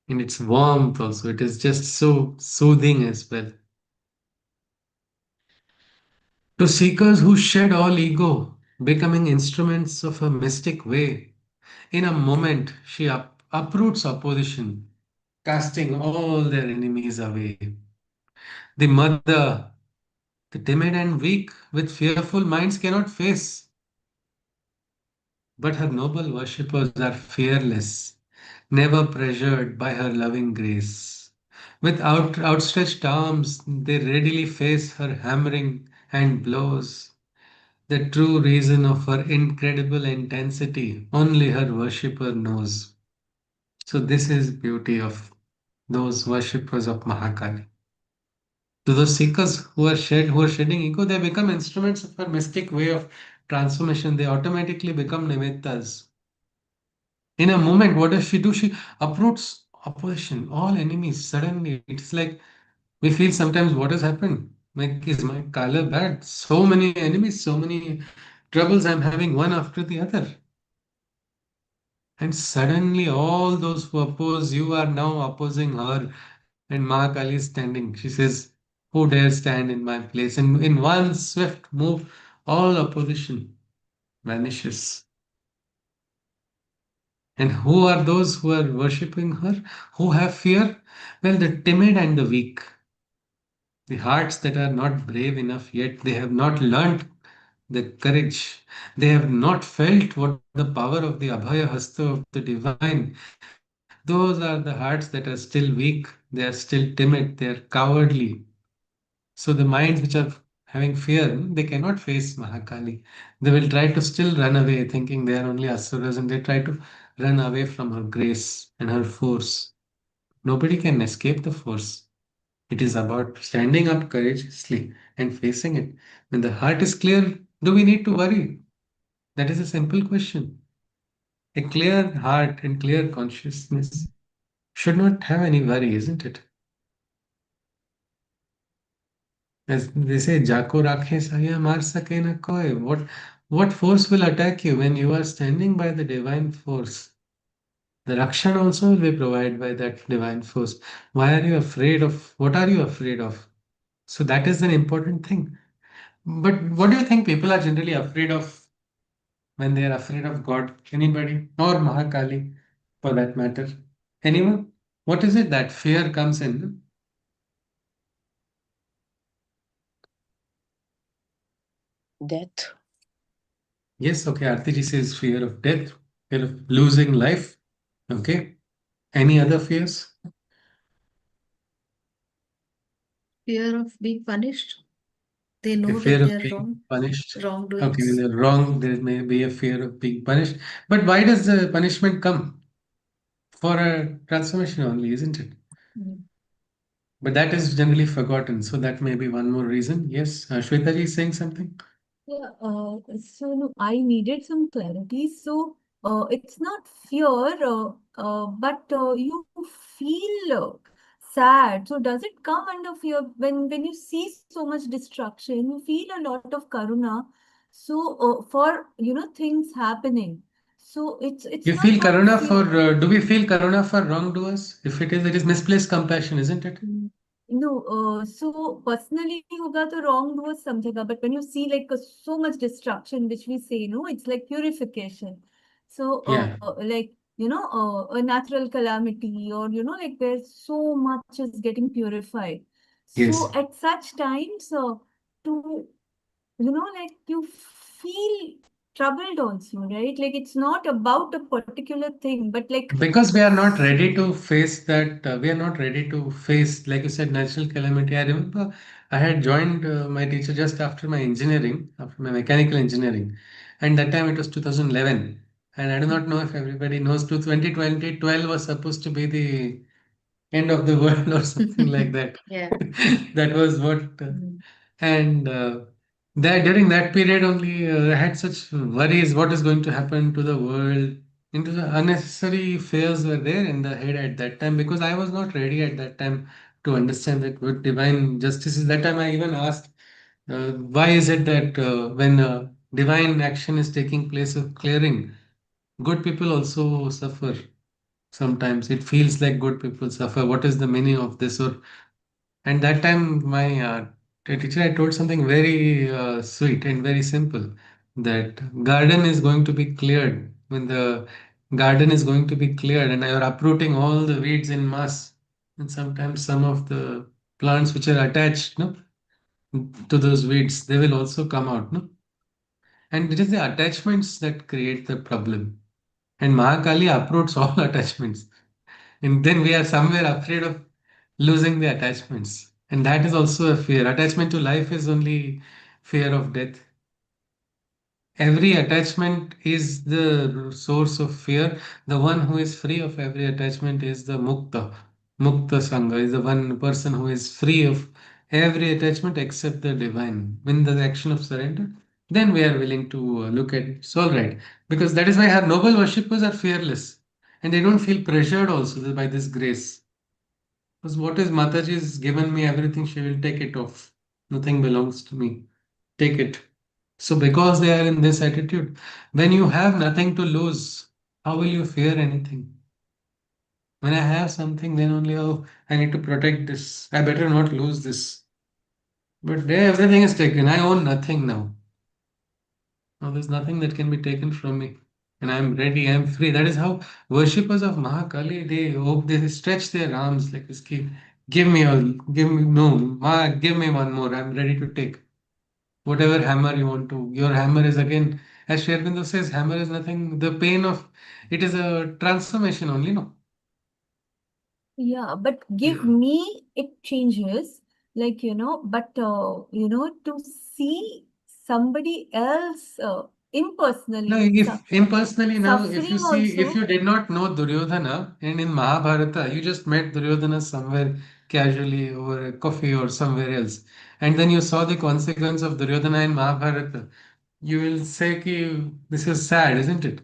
In its warmth also, it is just so soothing as well. To seekers who shed all ego, becoming instruments of her mystic way, in a moment she uproots opposition, casting all their enemies away. The mother, the timid and weak, with fearful minds cannot face, but her noble worshippers are fearless, never pressured by her loving grace. With outstretched arms, they readily face her hammering and blows. The true reason of her incredible intensity only her worshipper knows. So this is beauty of those worshippers of Mahakali. To those seekers who are shedding ego, they become instruments of her mystic way of transformation. They automatically become nimittas. In a moment, what does she do? She uproots opposition, all enemies. Suddenly, it's like we feel sometimes what has happened. Like, is my kala bad? So many enemies, so many troubles I'm having one after the other. And suddenly, all those who oppose you are now opposing her. And Mahakali is standing. She says, who dare stand in my place? And in one swift move, all opposition vanishes. And who are those who are worshipping her? Who have fear? Well, the timid and the weak. The hearts that are not brave enough yet, they have not learnt the courage. They have not felt what the power of the Abhaya Hasta of the divine. Those are the hearts that are still weak. They are still timid. They are cowardly. So the minds which are having fear, they cannot face Mahakali. They will try to still run away, thinking they are only asuras, and they try to run away from her grace and her force. Nobody can escape the force. It is about standing up courageously and facing it. When the heart is clear, do we need to worry? That is a simple question. A clear heart and clear consciousness should not have any worry, isn't it? As they say, Jako rakhe saya mar sake na koi. What force will attack you when you are standing by the divine force? The Rakshan also will be provided by that divine force. Why are you afraid of? What are you afraid of? So that is an important thing. But what do you think people are generally afraid of when they are afraid of God? Anybody? Or Mahakali for that matter? Anyone? What is it that fear comes in? Death. Yes, okay. Arti ji says fear of death, fear of losing life. Okay. Any other fears? Fear of being punished. They Okay, know fear that of they are being punished. Okay, when wrongdoings. they're wrong, there may be a fear of being punished. But why does the punishment come? For a transformation only, isn't it? Mm. But that is generally forgotten. So that may be one more reason. Yes, Shweta ji is saying something. Yeah, so no, I needed some clarity. So, it's not fear, but you feel sad. So, does it come under fear when you see so much destruction? You feel a lot of karuna. So, for things happening. So, it's You not feel about karuna fear. for, do we feel karuna for wrongdoers? If it is misplaced compassion, isn't it? No, so personally होगा तो wrong was समझेगा, but when you see like so much destruction, which we say, no, it's like purification. So Yeah. like a natural calamity, or like where so much is getting purified. So Yes. at such times, to like you feel troubled also, right? Like it's not about a particular thing, but like Because we are not ready to face that, we are not ready to face, like you said, natural calamity. I remember I had joined my teacher just after my engineering, after my mechanical engineering, and that time it was 2011. And I do not know if everybody knows, to 2020, 12 was supposed to be the end of the world or something like that. Yeah. That was what, and that during that period only, I had such worries. What is going to happen to the world? Into the unnecessary fears were there in the head at that time because I was not ready at that time to understand that what divine justice is. That time I even asked, why is it that when divine action is taking place of clearing, good people also suffer? Sometimes it feels like good people suffer. What is the meaning of this? Or and that time my teacher had told something very sweet and very simple, that garden is going to be cleared. When the garden is going to be cleared and you're uprooting all the weeds in mass, and sometimes some of the plants which are attached, no, to those weeds, they will also come out, no? And it is the attachments that create the problem. And Mahakali uproots all attachments. And then we are somewhere afraid of losing the attachments. And that is also a fear. Attachment to life is only fear of death. Every attachment is the source of fear. The one who is free of every attachment is the Mukta. Mukta Sangha is the one person who is free of every attachment except the divine. When the action of surrender, then we are willing to look at it. It's all right. Because that is why our noble worshippers are fearless. And they don't feel pressured also by this grace. Because what is Mataji's given me everything, she will take it off. Nothing belongs to me. Take it. So, because they are in this attitude, when you have nothing to lose, how will you fear anything? When I have something, then only, oh, I need to protect this. I better not lose this. But there, everything is taken. I own nothing now. Now, there's nothing that can be taken from me. And I'm ready, I'm free. That is how worshippers of Mahakali, they hope, they stretch their arms like this. Give me all, give me, no, Ma, give me one more. I'm ready to take whatever hammer you want to. Your hammer is again, as Sri Aurobindo says, hammer is nothing. The pain of it is a transformation only, no? Yeah, but give Yeah. me, it changes. Like, but, to see somebody else No, impersonally, like if impersonally now, if you suffering see, if also. you did not know Duryodhana, and in Mahabharata, you just met Duryodhana somewhere casually over a coffee or somewhere else, and then you saw the consequence of Duryodhana in Mahabharata, you will say, ki, this is sad, isn't it?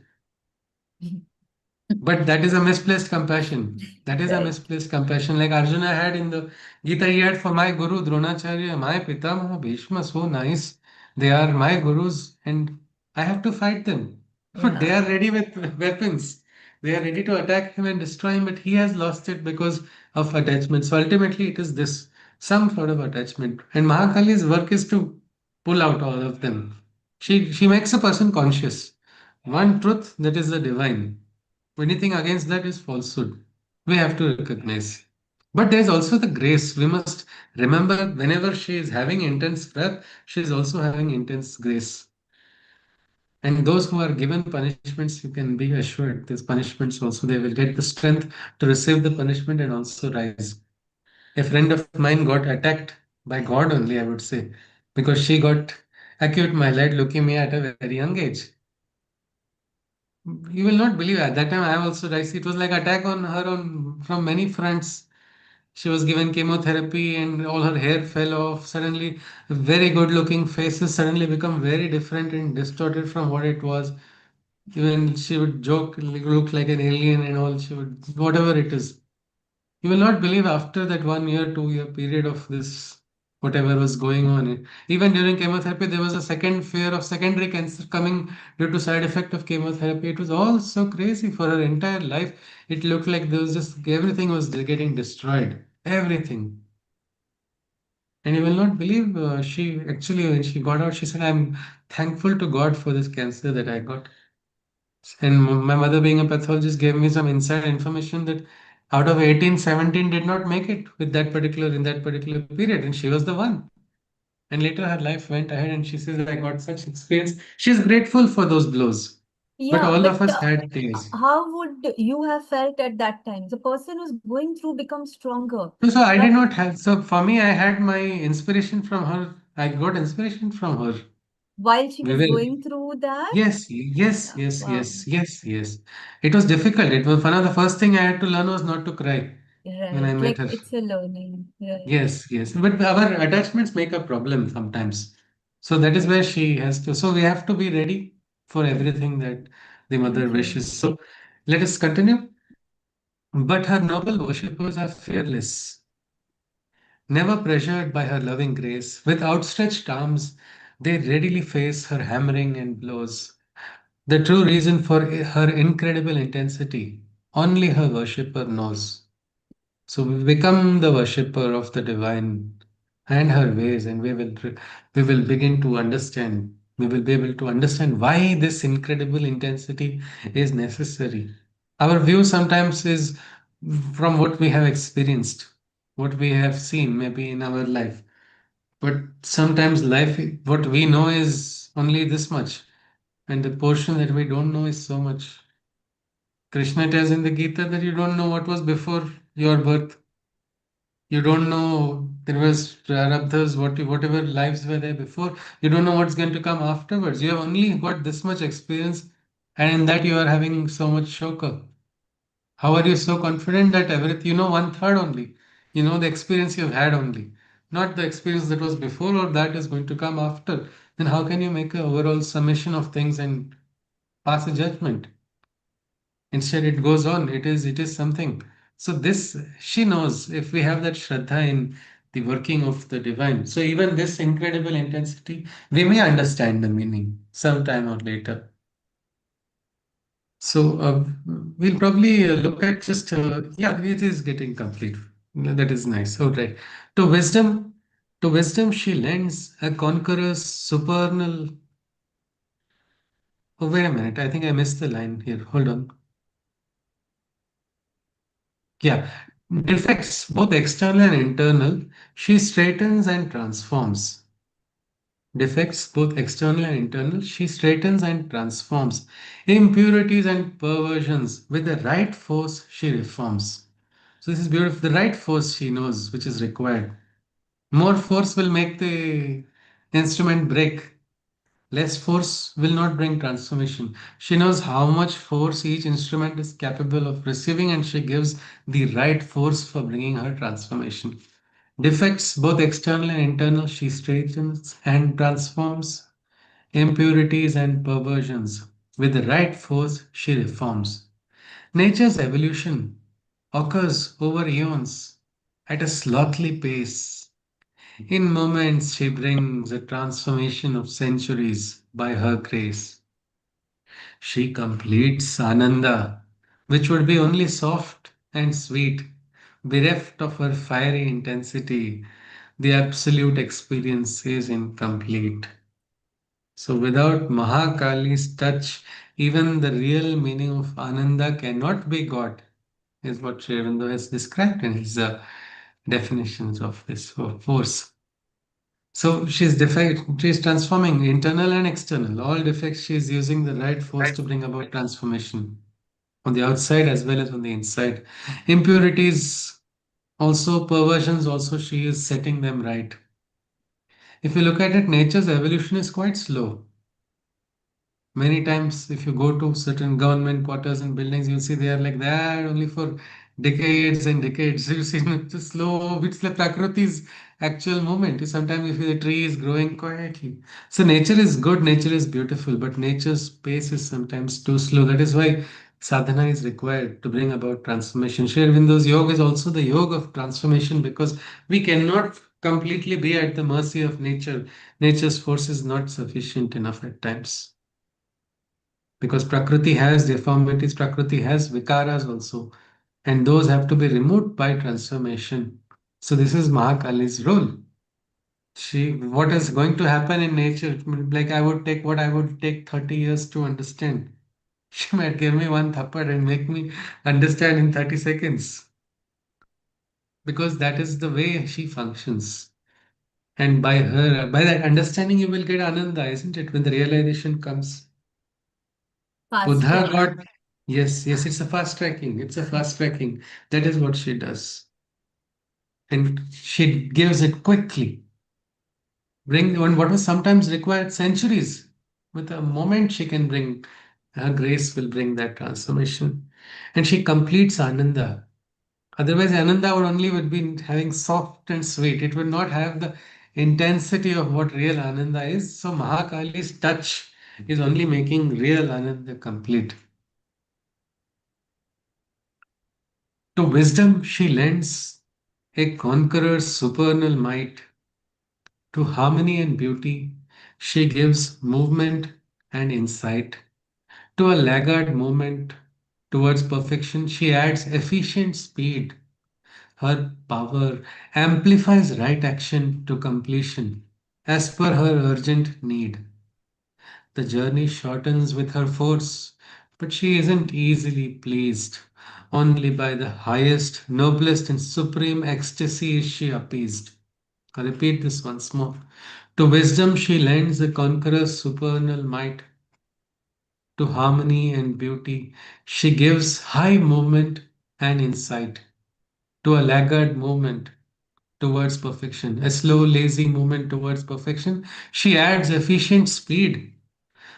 But that is a misplaced compassion. That is a Right. misplaced compassion. Like Arjuna had in the Gita, he had for my Guru Dronacharya, my Pitamaha Bhishma, so nice. They are my gurus, and I have to fight them. But they Yeah. are ready with weapons. They are ready to attack him and destroy him, but he has lost it because of attachment. So ultimately, it is this some sort of attachment. And Mahakali's work is to pull out all of them. She makes a person conscious. One truth, that is the divine. Anything against that is falsehood. We have to recognize. But there's also the grace. We must remember whenever she is having intense breath, she is also having intense grace. And those who are given punishments, you can be assured these punishments also, they will get the strength to receive the punishment and also rise. A friend of mine got attacked by God only, I would say, because she got acute myeloid leukemia at a very young age. You will not believe at that time I also died. It was like attack on her on from many fronts. She was given chemotherapy and all her hair fell off. Suddenly, very good looking faces suddenly become very different and distorted from what it was. Even she would joke, look like an alien and all. She would, whatever it is. You will not believe after that 1 year, 2 year period of this, whatever was going on. Even during chemotherapy, there was a second fear of secondary cancer coming due to side effect of chemotherapy. It was all so crazy for her entire life. It looked like there was just everything was getting destroyed. Everything. And you will not believe she actually, when she got out, she said, I'm thankful to God for this cancer that I got. And my mother, being a pathologist, gave me some inside information that out of 18, 17 did not make it with that particular in that particular period, and she was the one. And later her life went ahead, and she says, I got such experience. She's grateful for those blows. But Yeah, all but of us had days. how would you have felt at that time? The person who's going through becomes stronger. So I did But not have, so for me, I had my inspiration from her. I got inspiration from her. while she We was will. going through that, Yes, yes, yeah, yes, wow, yes, yes, yes. It was difficult. It was one of the first thing I had to learn was not to cry when I right. met Like her. it's a learning, right? Yes, yes. But our attachments make a problem sometimes. So that is where she has to. So we have to be ready for everything that the mother Okay. wishes. So let us continue. But her noble worshippers are fearless, never pressured by her loving grace. With outstretched arms, they readily face her hammering and blows. The true reason for her incredible intensity, only her worshipper knows. So we become the worshipper of the divine and her ways, and we will begin to understand. We will be able to understand why this incredible intensity is necessary. Our view sometimes is from what we have experienced, what we have seen maybe in our life. But sometimes life, what we know is only this much, and the portion that we don't know is so much. Krishna tells in the Gita that you don't know what was before your birth. You don't know there was prarabdhas, whatever lives were there before. You don't know what's going to come afterwards. You have only got this much experience, and in that you are having so much shoka. How are you so confident that everything you know one third only? You know the experience you've had only, not the experience that was before or that is going to come after. Then how can you make an overall summation of things and pass a judgment? Instead, it goes on. It is something. So this she knows if we have that shraddha in the working of the divine. So even this incredible intensity, we may understand the meaning sometime or later. So we'll probably look at just yeah, it is getting complete. That is nice. All right. To wisdom, to wisdom she lends a conqueror's supernal. Oh, wait a minute. I think I missed the line here. Hold on. Yeah, defects, both external and internal, she straightens and transforms. Defects, both external and internal, she straightens and transforms. Impurities and perversions, with the right force, she reforms. So, this is beautiful. The right force she knows, which is required. More force will make the instrument break. Less force will not bring transformation. She knows how much force each instrument is capable of receiving, and she gives the right force for bringing her transformation. Defects, both external and internal, she straightens and transforms. Impurities and perversions, with the right force, she reforms. Nature's evolution occurs over eons at a slothly pace. In moments, she brings a transformation of centuries by her grace. She completes Ananda, which would be only soft and sweet, bereft of her fiery intensity. The absolute experience is incomplete. So, without Mahakali's touch, even the real meaning of Ananda cannot be got, is what Sri Aurobindo has described in his definitions of this force. So she's transforming internal and external. All defects, she's using the right force to bring about transformation on the outside as well as on the inside. Impurities, also perversions, also she is setting them right. If you look at it, nature's evolution is quite slow. Many times, if you go to certain government quarters and buildings, you'll see they are like that only for decades and decades. You see, it's slow, it's the Prakriti's actual movement. Sometimes you feel the tree is growing quietly. So nature is good, nature is beautiful, but nature's pace is sometimes too slow. That is why sadhana is required to bring about transformation. Sri Aurobindo's yoga is also the yoga of transformation because we cannot completely be at the mercy of nature. Nature's force is not sufficient enough at times because Prakriti has deformities, Prakriti has vikaras also, and those have to be removed by transformation. So this is Mahakali's role. What is going to happen in nature? Like I would take 30 years to understand. She might give me one thappad and make me understand in 30 seconds because that is the way she functions. And by that understanding, you will get ananda, isn't it? When the realization comes. Fast Buddha track. got, yes, yes, it's a fast tracking. It's a fast tracking. That is what she does. And she gives it quickly. Bring on what was sometimes required centuries. With a moment, she can bring, her grace will bring that transformation. And she completes Ananda. Otherwise, Ananda would be having soft and sweet. It would not have the intensity of what real Ananda is. So Mahakali's touch is only making real Ananda complete. To wisdom she lends a conqueror's supernal might. To harmony and beauty she gives movement and insight. To a laggard movement towards perfection she adds efficient speed. Her power amplifies right action to completion as per her urgent need. The journey shortens with her force, but she isn't easily pleased. Only by the highest, noblest, and supreme ecstasy is she appeased. I repeat this once more. To wisdom she lends the conqueror's supernal might. To harmony and beauty she gives high movement and insight. To a laggard movement towards perfection, a slow, lazy movement towards perfection, she adds efficient speed.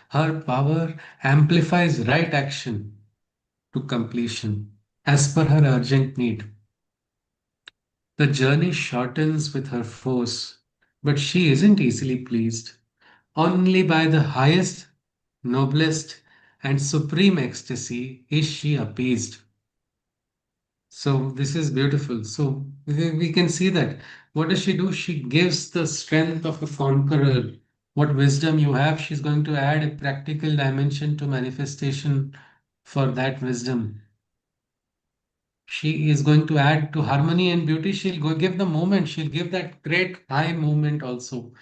Her power amplifies right action to completion as per her urgent need. The journey shortens with her force, but she isn't easily pleased. Only by the highest, noblest, and supreme ecstasy is she appeased. So this is beautiful. So we can see that. What does she do? She gives the strength of a conqueror. What wisdom you have, she's going to add a practical dimension to manifestation for that wisdom. She is going to add to harmony and beauty. She'll go give the moment. She'll give that great high movement also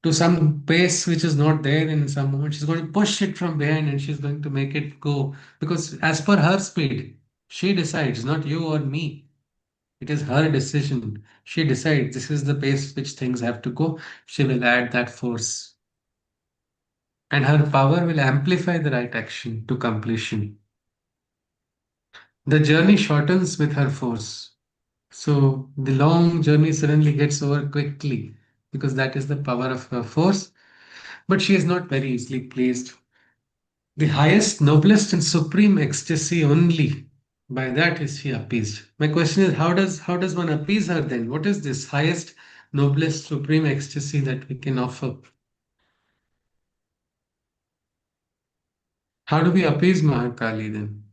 to some pace which is not there in some moment. She's going to push it from behind and she's going to make it go because as per her speed, she decides, not you or me. It is her decision. She decides this is the pace which things have to go. She will add that force. And her power will amplify the right action to completion. The journey shortens with her force. So the long journey suddenly gets over quickly because that is the power of her force. But she is not very easily pleased. The highest, noblest, and supreme ecstasy only. By that is she appeased. My question is, how does one appease her then? What is this highest, noblest, supreme ecstasy that we can offer? How do we appease Mahakali then?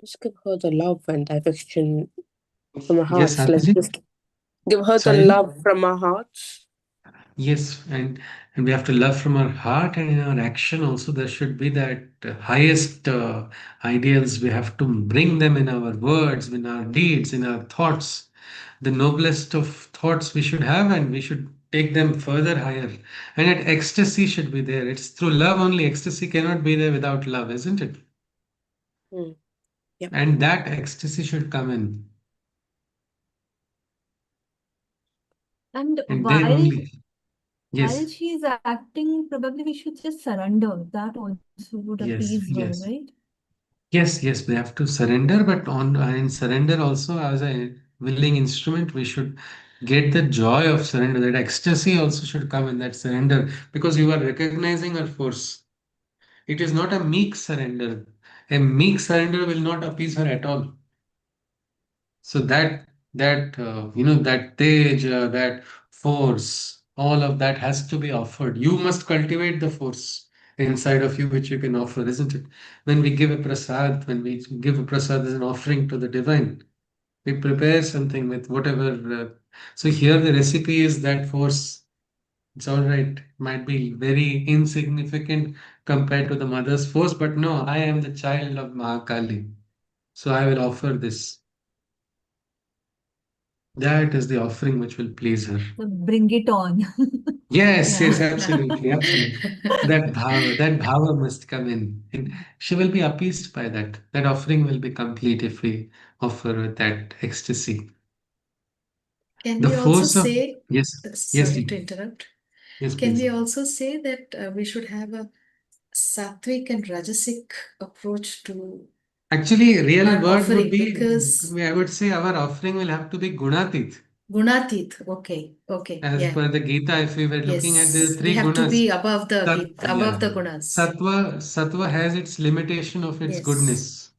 Just give her the love and affection from our Yes, hearts. Let's Abhijit. just give her the Sorry. love from our hearts. Yes, and we have to love from our heart and in our action also. There should be that highest ideals. We have to bring them in our words, in our deeds, in our thoughts. The noblest of thoughts we should have, and we should take them further higher. And that ecstasy should be there. It's through love only. Ecstasy cannot be there without love, isn't it? Mm. Yep. And that ecstasy should come in. And And then only. while Yes, she is acting, probably we should just surrender. That also would yes, appease her, yes. right? Yes, we have to surrender, but on in surrender also as a willing instrument, we should get the joy of surrender. That ecstasy also should come in that surrender because you are recognizing our force. It is not a meek surrender. A meek surrender will not appease her at all. So that teja, that force, all of that has to be offered. You must cultivate the force inside of you, which you can offer, isn't it? When we give a prasad as an offering to the divine, we prepare something with whatever. So here the recipe is that force. It's all right. Might be very insignificant compared to the mother's force, but no, I am the child of Mahakali. So I will offer this. That is the offering which will please her. So bring it on. Yes, yes, Yeah. absolutely, absolutely. That bhava must come in, and she will be appeased by that. That offering will be complete if we offer her that ecstasy. Can The we also force of say, yes, yes, sorry to Ji. interrupt, Yes, can please. we also say that we should have a sattvic and rajasic approach to Actually, real our word would offering? be, Because I would say our offering will have to be gunatit. gunatit, okay, As yeah, per the Gita, if we were looking at the yes, they three have to gunas, be above the yeah, above the gunas. sattva has its limitation of its Yes, goodness.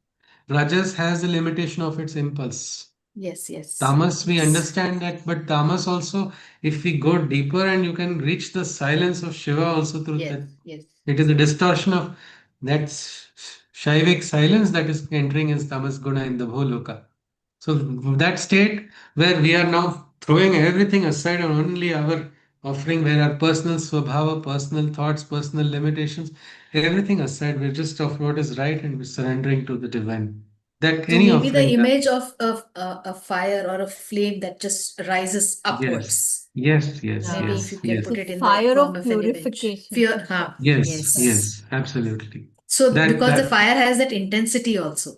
Rajas has the limitation of its impulse. yes, Tamas, we yes, understand that, but tamas also, if we go deeper and you can reach the silence of Shiva also through yes, that, yes, it is a distortion of that Shaivik silence that is entering as tamas guna in the Bholoka. So that state where we are now throwing everything aside and only our offering, where our personal swabhava, personal thoughts, personal limitations, everything aside, we're just of what is right and we're surrendering to the divine. That so any maybe the offering does. image of a fire or a flame that just rises Yes, upwards. yes, yes, Yeah. Maybe if yes, you can yes, The put it in the fire form of of an image. purification. Fear, yes, yes. yes, absolutely. So because the That fire has that intensity also,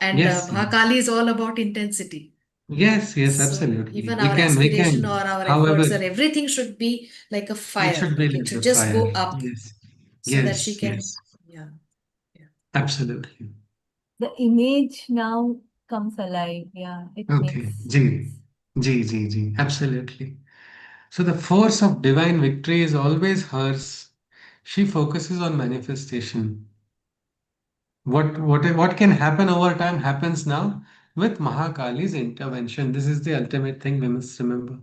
and yes, yes, Mahakali is all about intensity. yes, yes, So absolutely. even our We aspiration or can. our However, efforts or everything should be like a it fire. should be Like it like should the just fire. go up Yes, so that she yes, can, yes, yeah, yeah. absolutely. The image now comes alive. Yeah, it makes Okay, G, sense. G, absolutely. So the force of divine victory is always hers. She focuses on manifestation. What can happen over time happens now with Mahakali's intervention. This is the ultimate thing we must remember.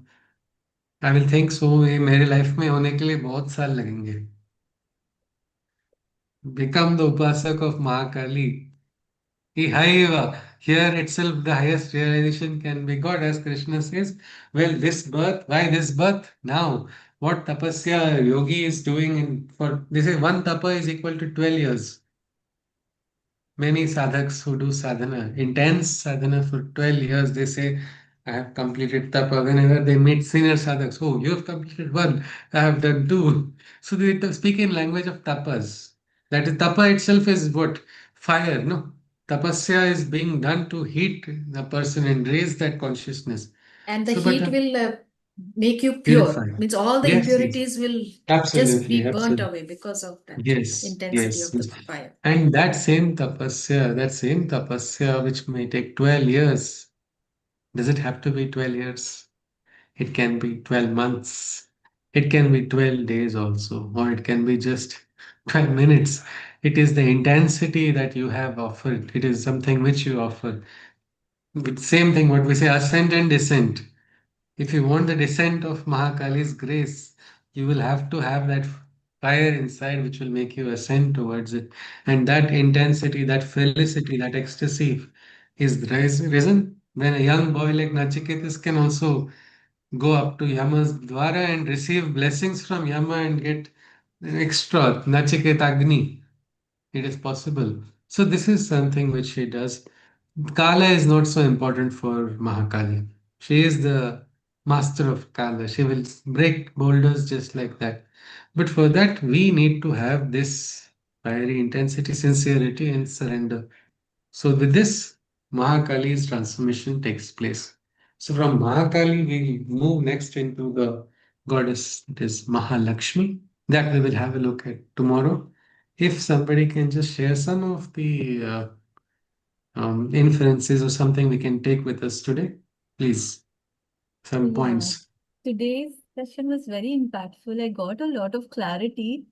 I will think so ये मेरे life में होने के लिए बहुत साल लगेंगे. Become the upasak of Mahakali. Here itself the highest realization can be got, as Krishna says. Well, this birth, why this birth? Now, what tapasya yogi is doing for they say one tapa is equal to 12 years. Many sadhaks who do sadhana, intense sadhana for 12 years, they say, I have completed tapa. Whenever they meet senior sadhaks, oh, you have completed one, I have done two. So they speak in language of tapas. That is, tapa itself is what? Fire, no? Tapasya is being done to heat the person and raise that consciousness. And the So, but heat will make you purify. pure. Means all the Yes, yes, impurities will just absolutely, be burnt absolutely. away because of that Yes, intensity yes, of the yes. fire. And that same tapasya, which may take 12 years, does it have to be 12 years? It can be 12 months. It can be 12 days also, or it can be just 12 minutes. It is the intensity that you have offered. It is something which you offer. With same thing, what we say, ascent and descent. If you want the descent of Mahakali's grace, you will have to have that fire inside which will make you ascend towards it. And that intensity, that felicity, that ecstasy is risen when a young boy like Nachiketas can also go up to Yama's Dwara and receive blessings from Yama and get extra Nachiketa Agni. It is possible. So this is something which she does. Kala is not so important for Mahakali. She is the master of Kala. She will break boulders just like that. But for that, we need to have this fiery intensity, sincerity, and surrender. So with this, Mahakali's transformation takes place. So from Mahakali, we move next into the goddess, it is Mahalakshmi, that we will have a look at tomorrow. If somebody can just share some of the inferences or something we can take with us today, please, So some yeah, points. today's session was very impactful. I got a lot of clarity.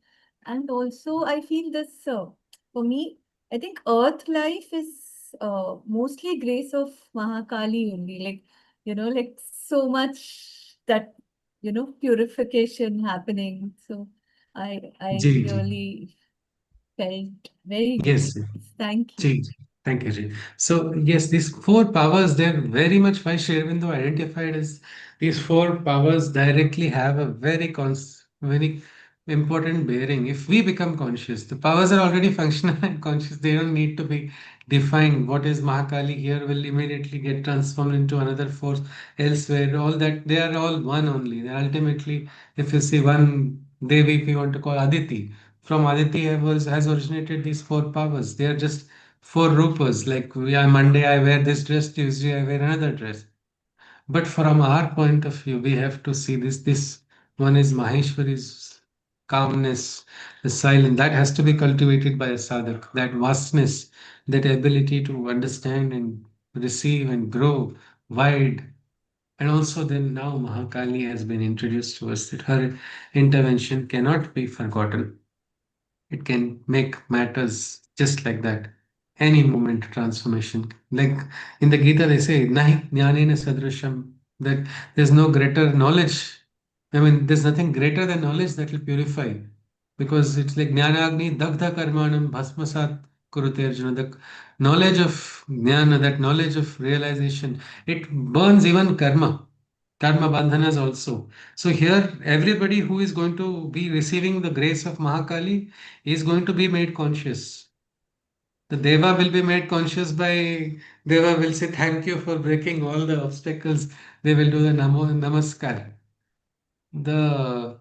And also, I feel this, for me, I think Earth life is mostly grace of Mahakali only. Like, like so much that, purification happening. So I Ji, ji. really felt very good. Yes, Thank you. Ji, thank you, Ji. So, yes, these four powers, they're very much why Sri Aurobindo identified as these four powers directly have a very important bearing. If we become conscious, the powers are already functional and conscious, they don't need to be defined what is Mahakali here will immediately get transformed into another force elsewhere. All that they are all one only. They ultimately, if you see one Devi, if you want to call Aditi, from Aditi has originated these four powers. They are just four rupas. Like Monday I wear this dress, Tuesday I wear another dress. But from our point of view, we have to see this. This one is Maheshwari's calmness, the silence that has to be cultivated by a sadhak. That vastness, that ability to understand and receive and grow wide. And also, then now Mahakali has been introduced to us that her intervention cannot be forgotten. It can make matters just like that. Any moment transformation. Like in the Gita, they say, Nahi jnanena sadrisham, that there's no greater knowledge. I mean, there's nothing greater than knowledge that will purify. Because it's like jnanagni dagdha karmanam bhasmasat kurute arjuna. The knowledge of jnana, that knowledge of realization, it burns even karma bandhanas also. So here, everybody who is going to be receiving the grace of Mahakali is going to be made conscious. The Deva will be made conscious by Deva will say thank you for breaking all the obstacles. They will do the namaskar. The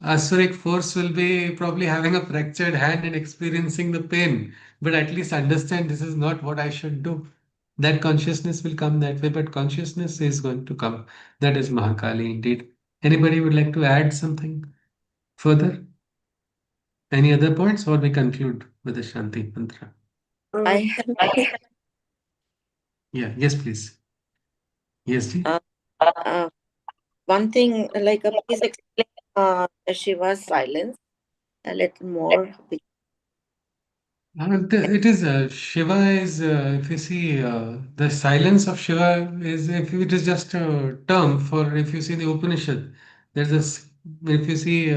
Asuric force will be probably having a fractured hand and experiencing the pain, but at least understand this is not what I should do. That consciousness will come that way, but consciousness is going to come. That is Mahakali indeed. Anybody would like to add something further? Any other points, or we conclude with the Shanti mantra? I have Yeah, yes, please. Yes, ji. uh, one thing, like, please explain Shiva's silence a little more. It is Shiva is if you see the silence of Shiva is if it is just a term for if you see the Upanishad, there's this if you see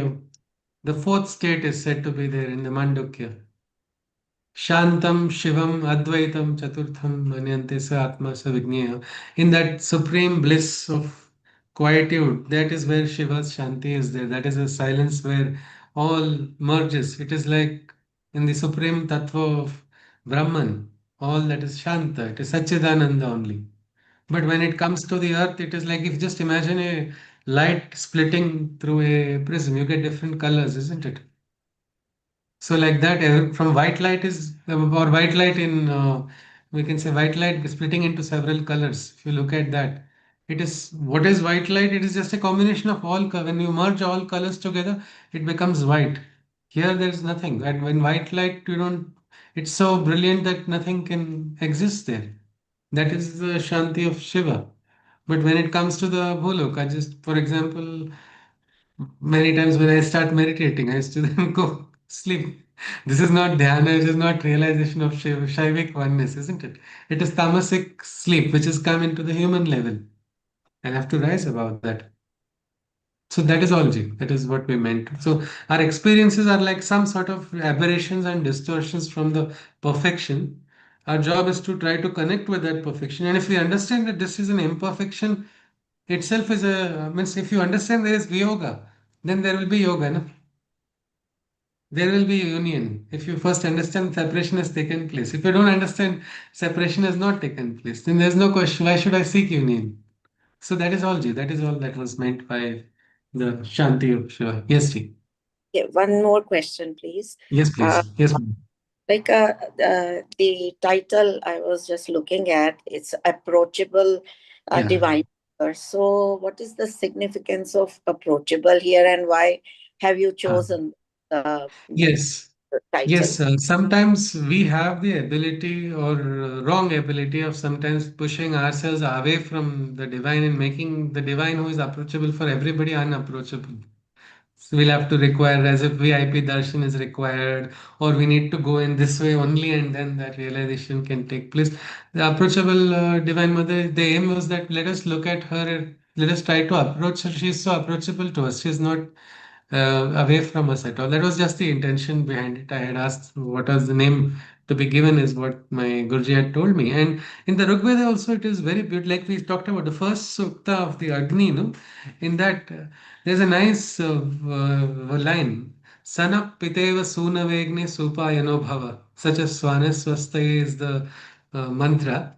the fourth state is said to be there in the Mandukya. Shantam Shivam Advaitam Chaturtham Manyante Sa Atma Sa Vigneya. In that supreme bliss of quietude, that is where Shiva's Shanti is there. That is a silence where all merges. It is like in the supreme tattva of Brahman, all that is Shanta. It is Satchidananda only. But when it comes to the earth, it is like if just imagine a light splitting through a prism, you get different colors, isn't it? So like that, from white light is or white light in we can say white light splitting into several colors. If you look at that, it is what is white light? It is just a combination of all. When you merge all colors together, it becomes white. Here there is nothing. And when white light, you don't. It's so brilliant that nothing can exist there. That is the Shanti of Shiva. But when it comes to the Bhulok, I just, for example, many times when I start meditating, I used to then go sleep. This is not dhyana, it is not realization of Shaivik oneness, isn't it? It is tamasic sleep, which has come into the human level. And have to rise above that. So that is all, Ji. That is what we meant. So our experiences are like some sort of aberrations and distortions from the perfection. Our job is to try to connect with that perfection. And if we understand that this is an imperfection, itself is a means if you understand there is yoga, then there will be yoga, no? There will be union. If you first understand separation has taken place. If you don't understand separation has not taken place, then there's no question. Why should I seek union? So that is all, Ji. That is all that was meant by the Shanti of Shiva. Yes, Ji. Yeah, one more question, please. Yes, Uh, please. Yes, ma'am. like the title I was just looking at, it's approachable Yeah. divine. So, what is the significance of approachable here, and why have you Ah, chosen yes. the title? Yes, sometimes we have the ability or wrong ability of sometimes pushing ourselves away from the divine and making the divine who is approachable for everybody unapproachable. So we'll have to require as if VIP darshan is required, or we need to go in this way only, and then that realization can take place. The approachable Divine Mother, the aim was that let us look at her, let us try to approach her. She's so approachable to us. She's not away from us at all. That was just the intention behind it. I had asked what was the name to be given, is what my Guruji had told me. And in the Rigveda also, it is very beautiful. Like we talked about the first sukta of the Agni, no? In that, there's a nice line. Sanap piteva sunavegne supayano bhava. such as Swanaswastaya is the mantra.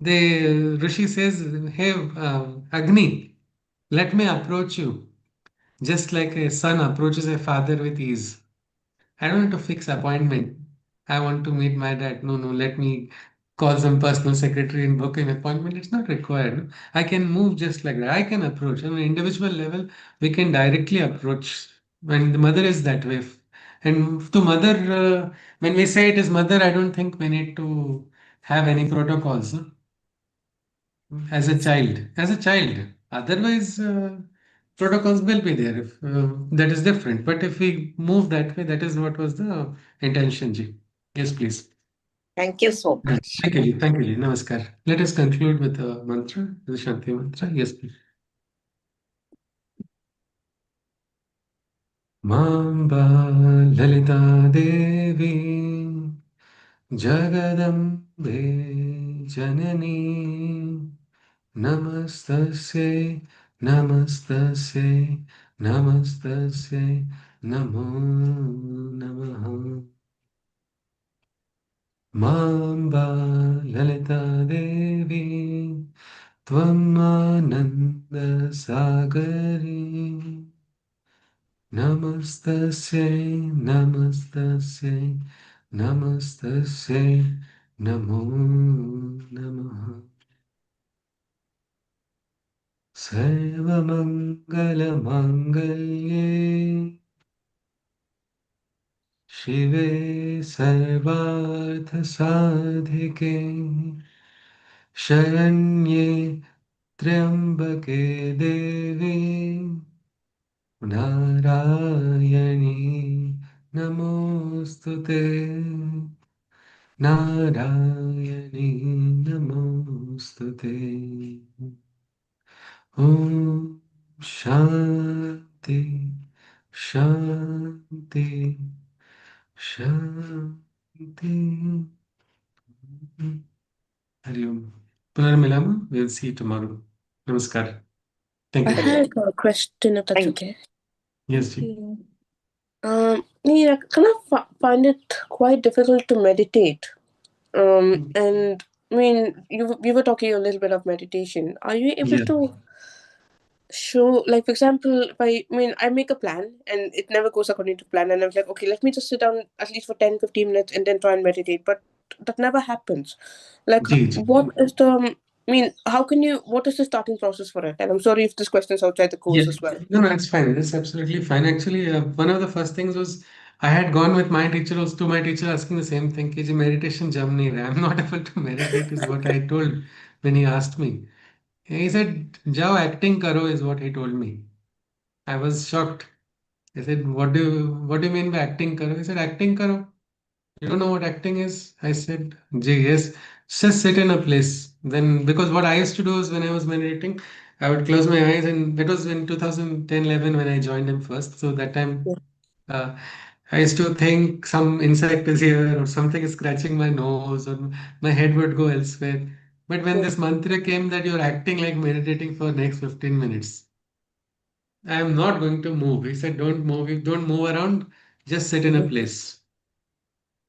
Rishi says, "Hey, Agni, let me approach you, just like a son approaches a father with ease. I don't want to fix appointment. I want to meet my dad. No, no, let me call some personal secretary and book an appointment. It's not required. No? I can move just like that. I can approach on an individual level. We can directly approach. When the mother is that way, and to mother, when we say it is mother, I don't think we need to have any protocols. No? As a child, as a child. Otherwise, protocols will be there. If that is different. But if we move that way, that is what was the intention. Ji. Yes, please. Thank you so Right. much. Thank you. Ji. Thank you. Ji. Namaskar. Let us conclude with a mantra, the Shanti mantra. Yes, please. Mamba Lalita Devi Jagadambe Janani Namastasye, Namastasye, Namastasye, Namo Namaha. Mamba Lalita Devi, Tvamananda Sagari. Namastasye, Namastasye, Namastasye, Namo Namaha. सर्वमङ्गलमाङ्गल्ये शिवे सर्वार्थसाधिके शरण्ये त्र्यम्बके देवी नारायणी नमोऽस्तु ते नारायणी नमोऽस्तु ते Om Shanti, Shanti, Shanti. Hari Om. Punarmilama. We'll see you tomorrow. Namaskar. Thank I you. Hari Om. had a question, if that's Thank okay. Yes, Thank Ji. you. I kind of find it quite difficult to meditate. And I mean, we were talking a little bit of meditation. Are you able Yeah. to show, like, for example, if I make a plan and it never goes according to plan, and I'm like, okay, let me just sit down at least for 10-15 minutes and then try and meditate, but that never happens. Like, Ji, Ji. what is the, how can you, what is the starting process for it? And I'm sorry if this question is outside the Yeah. course as well. No, no, it's fine. It's absolutely fine. Actually, one of the first things was I had gone with my teacher, also to my teacher asking the same thing. कि जी meditation jam nahi raha. I'm not able to meditate is what I told when he asked me. He said, "जाओ acting करो" is what he told me. I was shocked. I said, what do you mean by acting karo? He said, acting karo. You don't know what acting is? I said, Jay, yes. Just sit in a place. Then, because what I used to do is when I was meditating, I would close my eyes, and it was in 2010-11 when I joined him first. So that time, Yeah. uh, I used to think some insect is here or something is scratching my nose or my head would go elsewhere. But when Yeah. this mantra came that you're acting like meditating for next 15 minutes, I am not going to move. He said, don't move. Don't move around. Just sit in a Mhm. place.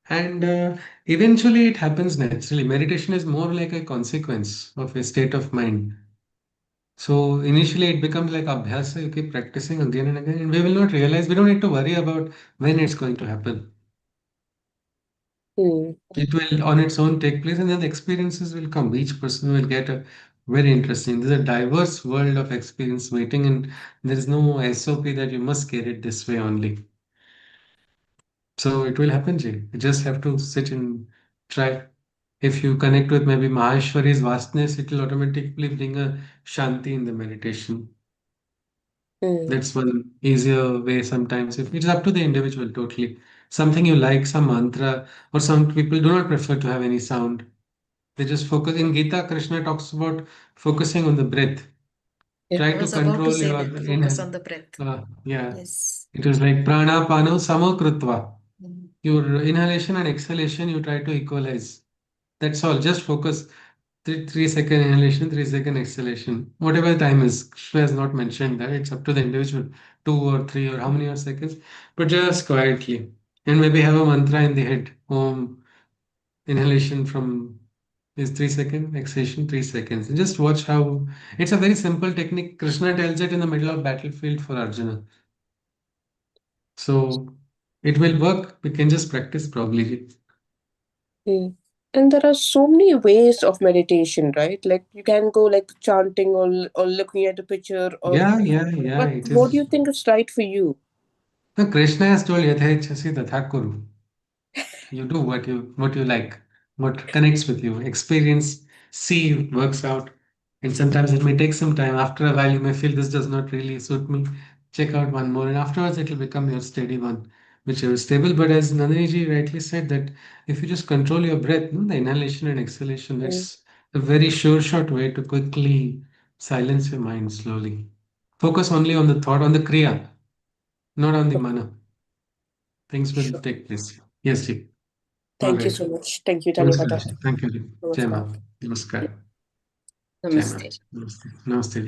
And eventually it happens naturally. Meditation is more like a consequence of a state of mind. So initially it becomes like abhyasa. You keep practicing again and again, and we will not realize. We don't need to worry about when it's going to happen. Hmm. It will on its own take place, and then the experiences will come. Each person will get a very interesting. There's a diverse world of experience waiting, and there is no SOP that you must get it this way only. So it will happen, Jay. You just have to sit and try. If you connect with maybe Maheshwari's vastness, it will automatically bring a Shanti in the meditation. Hmm. That's one easier way sometimes. If it's up to the individual totally. Something you like, some mantra, or some people do not prefer to have any sound. They just focus. In Gita, Krishna talks about focusing on the breath. Yeah. Try I to was about to control say your that focus inhale. on the breath. Yeah. Yes. It was like prana pano samokrutva. Mm. Your inhalation and exhalation, you try to equalize. That's all. Just focus. 3 second inhalation, 3 second exhalation. Whatever the time is. Krishna has not mentioned that. It's up to the individual. 2 or 3 or how many seconds. But just quietly. And maybe have a mantra in the head. Om, inhalation from is 3 seconds, exhalation 3 seconds. And just watch how it's a very simple technique. Krishna tells it in the middle of battlefield for Arjuna. So it will work. We can just practice probably. Mm. And there are so many ways of meditation, right? Like you can go like chanting or looking at a picture or Yeah. but It what do you is. think is right for you? No, Krishna has told Yatha Tatha Kuru. You do what you like, what connects with you. Experience, see it works out. And sometimes it may take some time. After a while, you may feel this does not really suit me. Check out one more, and afterwards it will become your steady one, whichever is stable. But as Nandini ji rightly said, that if you just control your breath, the inhalation and exhalation, Mm. that's a very sure shot way to quickly silence your mind slowly. Focus only on the thought, on the kriya, not on the mana. Things will Sure. take place. Yes, ji. All Thank you right. so much. Thank you, नमस्कार Dhanyawad. Ji, thank you जी, जय माँ, Namaskar. नमस्कार, जय माँ Namaste. जी, नमस्ते, नमस्ते जी।